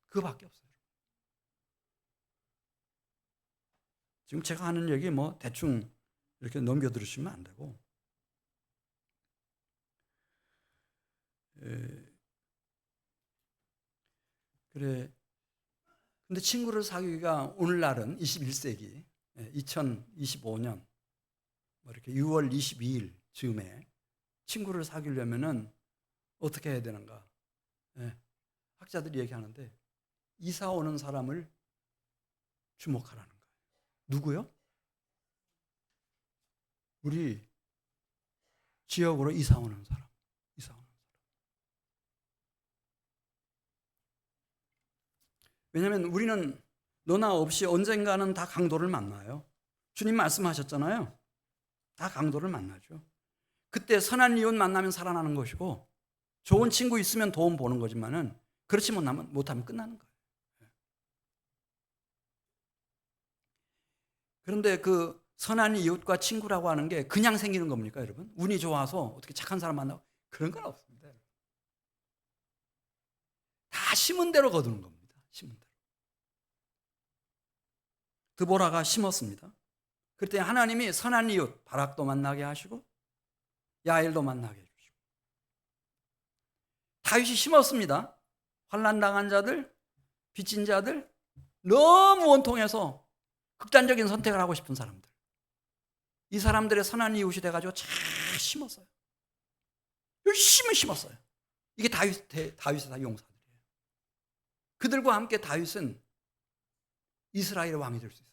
A: 그거밖에 없어요. 지금 제가 하는 얘기 대충 이렇게 넘겨 들으시면 안 되고. 그래. 근데 친구를 사귀기가 오늘날은 21세기 2025년 이렇게 6월 22일 즈음에 친구를 사귀려면은 어떻게 해야 되는가? 학자들이 얘기하는데 이사 오는 사람을 주목하라는 거예요. 누구요? 우리 지역으로 이사 오는 사람. 왜냐하면 우리는 너나 없이 언젠가는 다 강도를 만나요. 주님 말씀하셨잖아요. 다 강도를 만나죠. 그때 선한 이웃 만나면 살아나는 것이고 좋은 친구 있으면 도움 보는 거지만은 그렇지 못하면 끝나는 거예요. 그런데 그 선한 이웃과 친구라고 하는 게 그냥 생기는 겁니까, 여러분? 운이 좋아서 어떻게 착한 사람 만나고 그런 건 없습니다. 다 심은 대로 거두는 겁니다. 심은 대로. 드보라가 심었습니다. 그때 하나님이 선한 이웃 바락도 만나게 하시고 야엘도 만나게 해주시고 다윗이 심었습니다. 환난 당한 자들, 빚진 자들, 너무 원통해서 극단적인 선택을 하고 싶은 사람들, 이 사람들의 선한 이웃이 돼가지고 잘 심었어요. 열심히 심었어요. 이게 다윗의 다 용사들이에요. 그들과 함께 다윗은 이스라엘의 왕이 될 수 있었어요.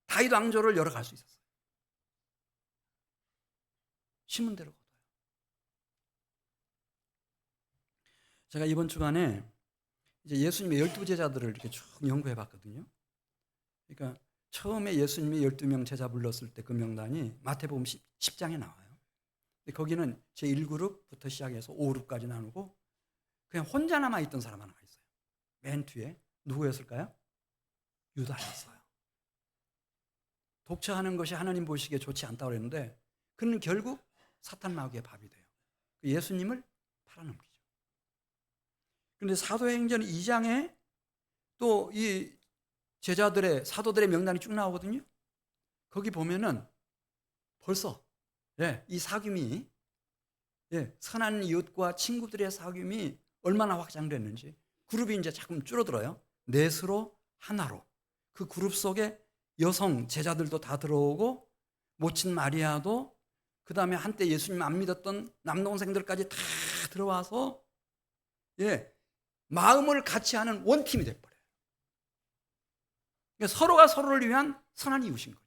A: 다윗 왕조를 열어갈 수 있었어요. 심은 대로 거둬요. 제가 이번 주간에 이제 예수님의 12제자들을 이렇게 쭉 연구해 봤거든요. 그러니까 처음에 예수님이 12명 제자 불렀을 때 그 명단이 마태복음 10장에 나와요. 근데 거기는 제1그룹부터 시작해서 5그룹까지 나누고 그냥 혼자 남아있던 사람 하나가 있어요. 맨 뒤에 누구였을까요? 유다였어요. 독처하는 것이 하나님 보시기에 좋지 않다고 그랬는데 그는 결국 사탄 마귀의 밥이 돼요. 예수님을 팔아넘기죠. 그런데 사도행전 2장에 또 이 제자들의 사도들의 명단이 쭉 나오거든요. 거기 보면은 벌써 이 사귐이 선한 이웃과 친구들의 사귐이 얼마나 확장됐는지 그룹이 이제 조금 줄어들어요. 넷으로 하나로. 그 그룹 속에 여성 제자들도 다 들어오고 모친 마리아도 그다음에 한때 예수님 안 믿었던 남동생들까지 다 들어와서 마음을 같이 하는 원팀이 돼버려요. 그러니까 서로가 서로를 위한 선한 이웃인 거죠.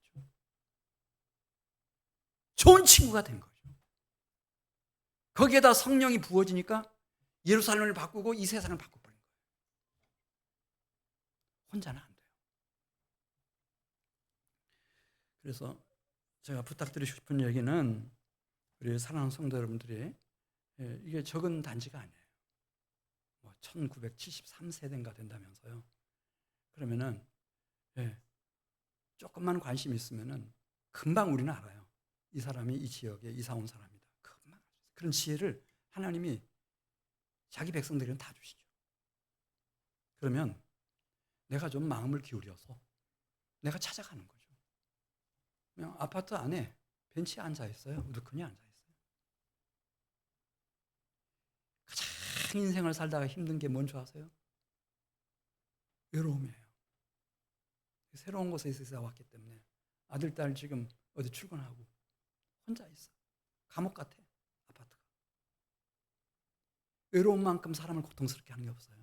A: 좋은 친구가 된 거죠. 거기에다 성령이 부어지니까 예루살렘을 바꾸고 이 세상을 바꿔버린 거예요. 혼자는 안 돼요. 그래서 제가 부탁드리고 싶은 얘기는 우리 사랑하는 성도 여러분들이 이게 적은 단지가 아니에요. 1973세대인가 된다면서요. 그러면은 조금만 관심 있으면은 금방 우리는 알아요. 이 사람이 이 지역에 이사 온 사람이다. 금방 그런 지혜를 하나님이 자기 백성들에게는 다 주시죠. 그러면 내가 좀 마음을 기울여서 내가 찾아가는 거죠. 그냥 아파트 안에 벤치에 앉아 있어요. 우두커니 앉아 있어요. 가장 인생을 살다가 힘든 게 뭔지 아세요? 외로움이에요. 새로운 곳에 이사 왔기 때문에 아들, 딸 지금 어디 출근하고 혼자 있어. 감옥 같아, 아파트가. 외로움만큼 사람을 고통스럽게 하는 게 없어요.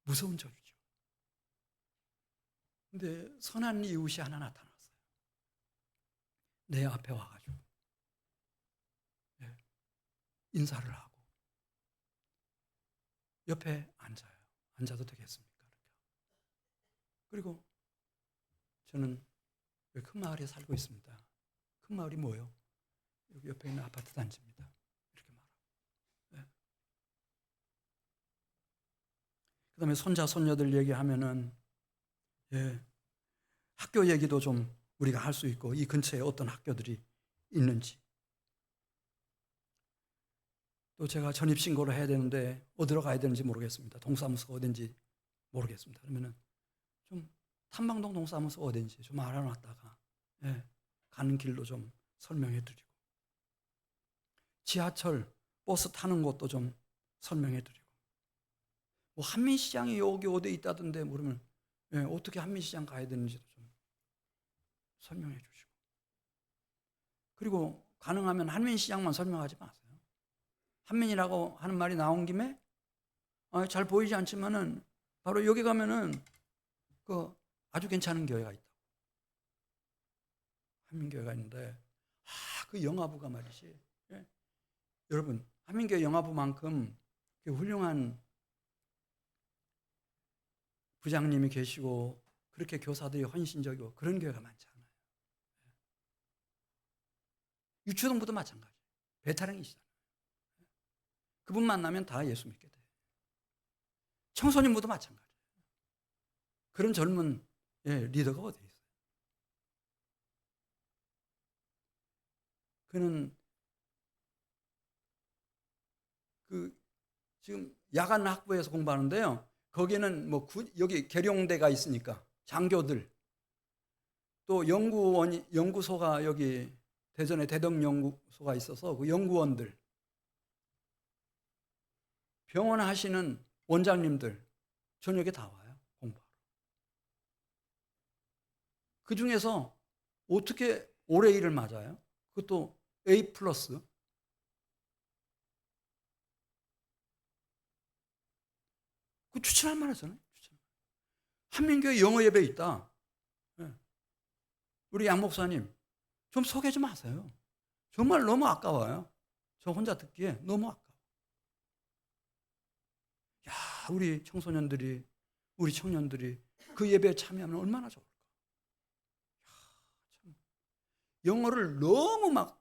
A: 무서운 저주죠. 근데 선한 이웃이 하나 나타났어요. 내 앞에 와가지고 인사를 하고 옆에 앉아요. 앉아도 되겠습니까? 그리고 저는 큰 마을에 살고 있습니다. 큰 마을이 뭐예요? 여기 옆에 있는 아파트 단지입니다. 이렇게 말하고. 그 다음에 손자, 손녀들 얘기하면은 학교 얘기도 좀 우리가 할 수 있고, 이 근처에 어떤 학교들이 있는지. 또 제가 전입신고를 해야 되는데 어디로 가야 되는지 모르겠습니다. 동사무소가 어딘지 모르겠습니다. 그러면은 좀 탐방동 동사무소 어딘지 좀 알아놨다가 가는 길도 좀 설명해 드리고, 지하철, 버스 타는 것도 좀 설명해 드리고, 한민시장이 여기 어디 있다던데 모르면 어떻게 한민시장 가야 되는지도 좀 설명해 주시고, 그리고 가능하면 한민시장만 설명하지 마세요. 한민이라고 하는 말이 나온 김에 잘 보이지 않지만은 바로 여기 가면은 아주 괜찮은 교회가 있다고. 한민교회가 있는데 그 영화부가 말이지. 여러분, 한민교회 영화부만큼 훌륭한 부장님이 계시고 그렇게 교사들이 헌신적이고 그런 교회가 많지 않아요. 유초동부도 마찬가지. 배타령이시잖아요. 그분 만나면 다 예수 믿게 돼요. 청소년부도 마찬가지예요. 그런 젊은 리더가 어디 있어요? 그는 지금 야간 학부에서 공부하는데요. 거기는 여기 계룡대가 있으니까 장교들, 또 연구소가 여기 대전에 대덕연구소가 있어서 그 연구원들, 병원 하시는 원장님들 저녁에 다 와요, 공부하러. 그 중에서 어떻게 올해 일을 맞아요? 그것도 A+. 그 추천할 만하잖아요. 한민교회 영어 예배 있다. 우리 양 목사님 좀 소개 좀 하세요. 정말 너무 아까워요. 저 혼자 듣기에 너무 아까워. 야, 우리 청소년들이, 우리 청년들이 그 예배에 참여하면 얼마나 좋을까. 야, 참. 영어를 너무 막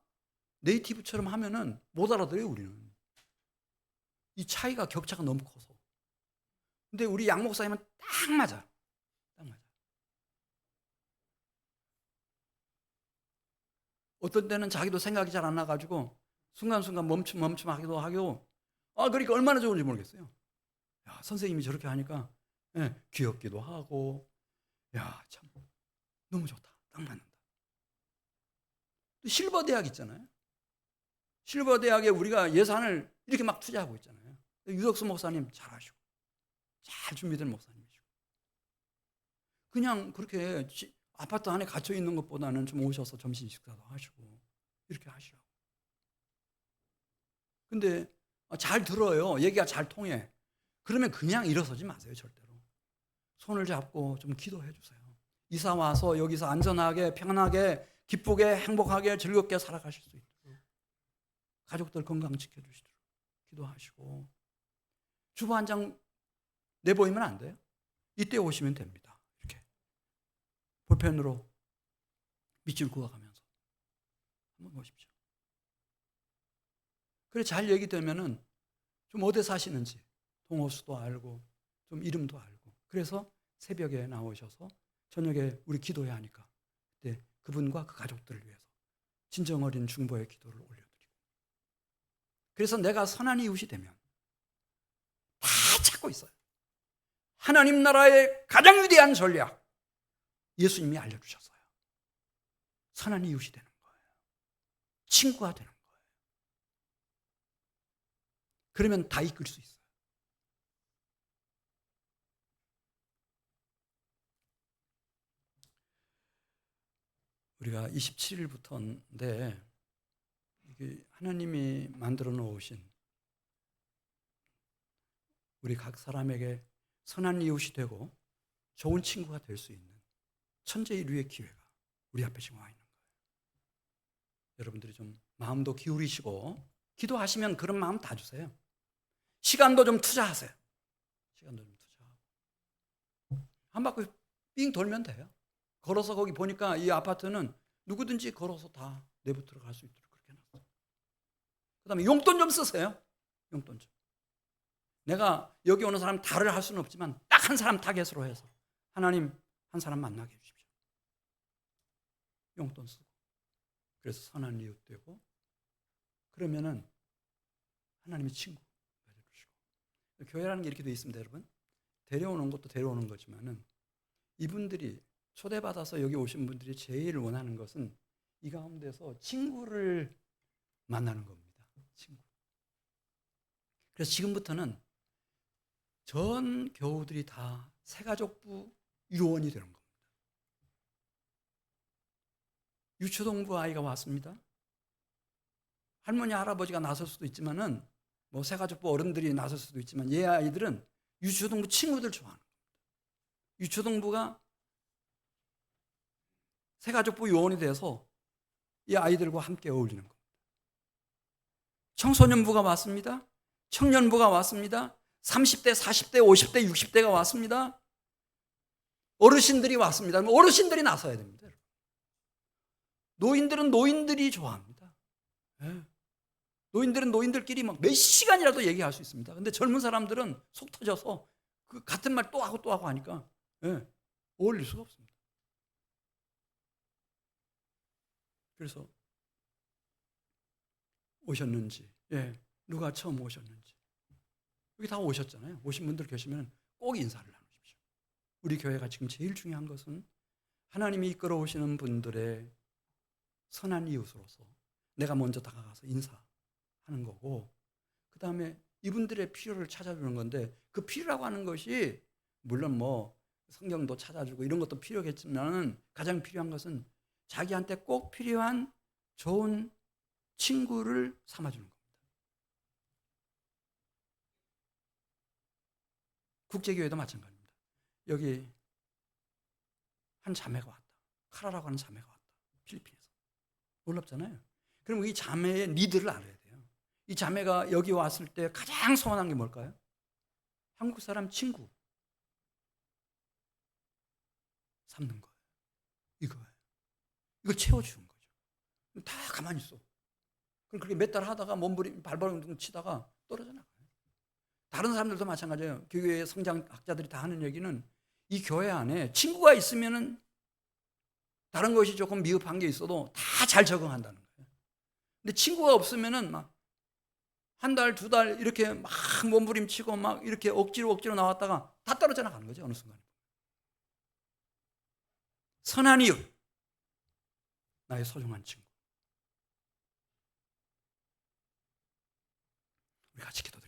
A: 네이티브처럼 하면은 못 알아들어요, 우리는. 이 차이가, 격차가 너무 커서. 근데 우리 양 목사님은 딱 맞아. 딱 맞아. 어떤 때는 자기도 생각이 잘 안 나가지고 순간순간 멈춤하기도 하고, 그러니까 얼마나 좋은지 모르겠어요. 야, 선생님이 저렇게 하니까 귀엽기도 하고, 야, 참 너무 좋다. 딱 맞는다. 또 실버 대학 있잖아요. 실버 대학에 우리가 예산을 이렇게 막 투자하고 있잖아요. 유덕수 목사님 잘하시고, 잘 준비된 목사님이시고, 그냥 그렇게 아파트 안에 갇혀 있는 것보다는 좀 오셔서 점심 식사도 하시고 이렇게 하시라고. 근데 잘 들어요. 얘기가 잘 통해. 그러면 그냥 일어서지 마세요, 절대로. 손을 잡고 좀 기도해 주세요. 이사 와서 여기서 안전하게, 편하게, 기쁘게, 행복하게, 즐겁게 살아가실 수 있도록, 가족들 건강 지켜주시도록 기도하시고, 주보 한 장 내보이면 안 돼요. 이때 오시면 됩니다. 이렇게 볼펜으로 밑줄 그어가면서 한번 보십시오. 그래 잘 얘기되면은 좀 어디 사시는지 동호수도 알고 좀 이름도 알고, 그래서 새벽에 나오셔서 저녁에 우리 기도해야 하니까 그때 그분과 그 가족들을 위해서 진정 어린 중보의 기도를 올려드리고, 그래서 내가 선한 이웃이 되면 다 찾고 있어요. 하나님 나라의 가장 위대한 전략 예수님이 알려주셨어요. 선한 이웃이 되는 거예요. 친구가 되는 거예요. 그러면 다 이끌 수 있어요. 우리가 27일부터인데 하나님이 만들어 놓으신 우리 각 사람에게 선한 이웃이 되고 좋은 친구가 될 수 있는 천재일류의 기회가 우리 앞에 지금 와 있는 거예요. 여러분들이 좀 마음도 기울이시고 기도하시면 그런 마음 다 주세요. 시간도 좀 투자하세요. 시간도 좀 투자하고 한 바퀴 삥 돌면 돼요. 걸어서 거기 보니까 이 아파트는 누구든지 걸어서 다 내부 들어갈 수 있도록 그렇게 해놨어요. 그 다음에 용돈 좀 쓰세요. 용돈 좀. 내가 여기 오는 사람 다를 할 수는 없지만 딱 한 사람 타겟으로 해서 하나님 한 사람 만나게 해주십시오. 용돈 쓰고. 그래서 선한 이웃 되고, 그러면은 하나님의 친구가 되주시고. 교회라는 게 이렇게 돼 있습니다, 여러분. 데려오는 것도 데려오는 거지만은 이분들이 초대받아서 여기 오신 분들이 제일 원하는 것은 이 가운데서 친구를 만나는 겁니다. 친구. 그래서 지금부터는 전 교우들이 다 새가족부 유언이 되는 겁니다. 유초동부 아이가 왔습니다. 할머니 할아버지가 나설 수도 있지만은 뭐 새가족부 어른들이 나설 수도 있지만 얘 아이들은 유초동부 친구들 좋아하는 겁니다. 유초동부가 새가족부 요원이 돼서 이 아이들과 함께 어울리는 겁니다. 청소년부가 왔습니다. 청년부가 왔습니다. 30대, 40대, 50대, 60대가 왔습니다. 어르신들이 왔습니다. 어르신들이 나서야 됩니다. 노인들은 노인들이 좋아합니다. 노인들은 노인들끼리 막 몇 시간이라도 얘기할 수 있습니다. 근데 젊은 사람들은 속 터져서 그 같은 말 또 하고 또 하고 하니까 어울릴 수가 없습니다. 그래서 오셨는지, 누가 처음 오셨는지, 여기 다 오셨잖아요. 오신 분들 계시면 꼭 인사를 나누십시오. 우리 교회가 지금 제일 중요한 것은 하나님이 이끌어 오시는 분들의 선한 이웃으로서 내가 먼저 다가가서 인사하는 거고, 그 다음에 이분들의 필요를 찾아주는 건데, 그 필요라고 하는 것이 물론 뭐 성경도 찾아주고 이런 것도 필요겠지만 가장 필요한 것은 자기한테 꼭 필요한 좋은 친구를 삼아주는 겁니다. 국제교회도 마찬가지입니다. 여기 한 자매가 왔다. 카라라고 하는 자매가 왔다. 필리핀에서. 놀랍잖아요. 그럼 이 자매의 니드를 알아야 돼요. 이 자매가 여기 왔을 때 가장 소원한 게 뭘까요? 한국 사람 친구 삼는 거예요. 이거예요. 이걸 채워주는 거죠. 다 가만히 있어. 그럼 그렇게 몇 달 하다가 몸부림 발버둥 치다가 떨어져 나가요. 다른 사람들도 마찬가지예요. 교회의 성장학자들이 다 하는 얘기는 이 교회 안에 친구가 있으면은 다른 것이 조금 미흡한 게 있어도 다 잘 적응한다는 거예요. 근데 친구가 없으면은 막 한 달, 두 달 이렇게 막 몸부림치고 막 이렇게 억지로 나왔다가 다 떨어져 나가는 거죠, 어느 순간에. 선한 이웃, 나의 소중한 친구. 우리 같이 기도드립니다.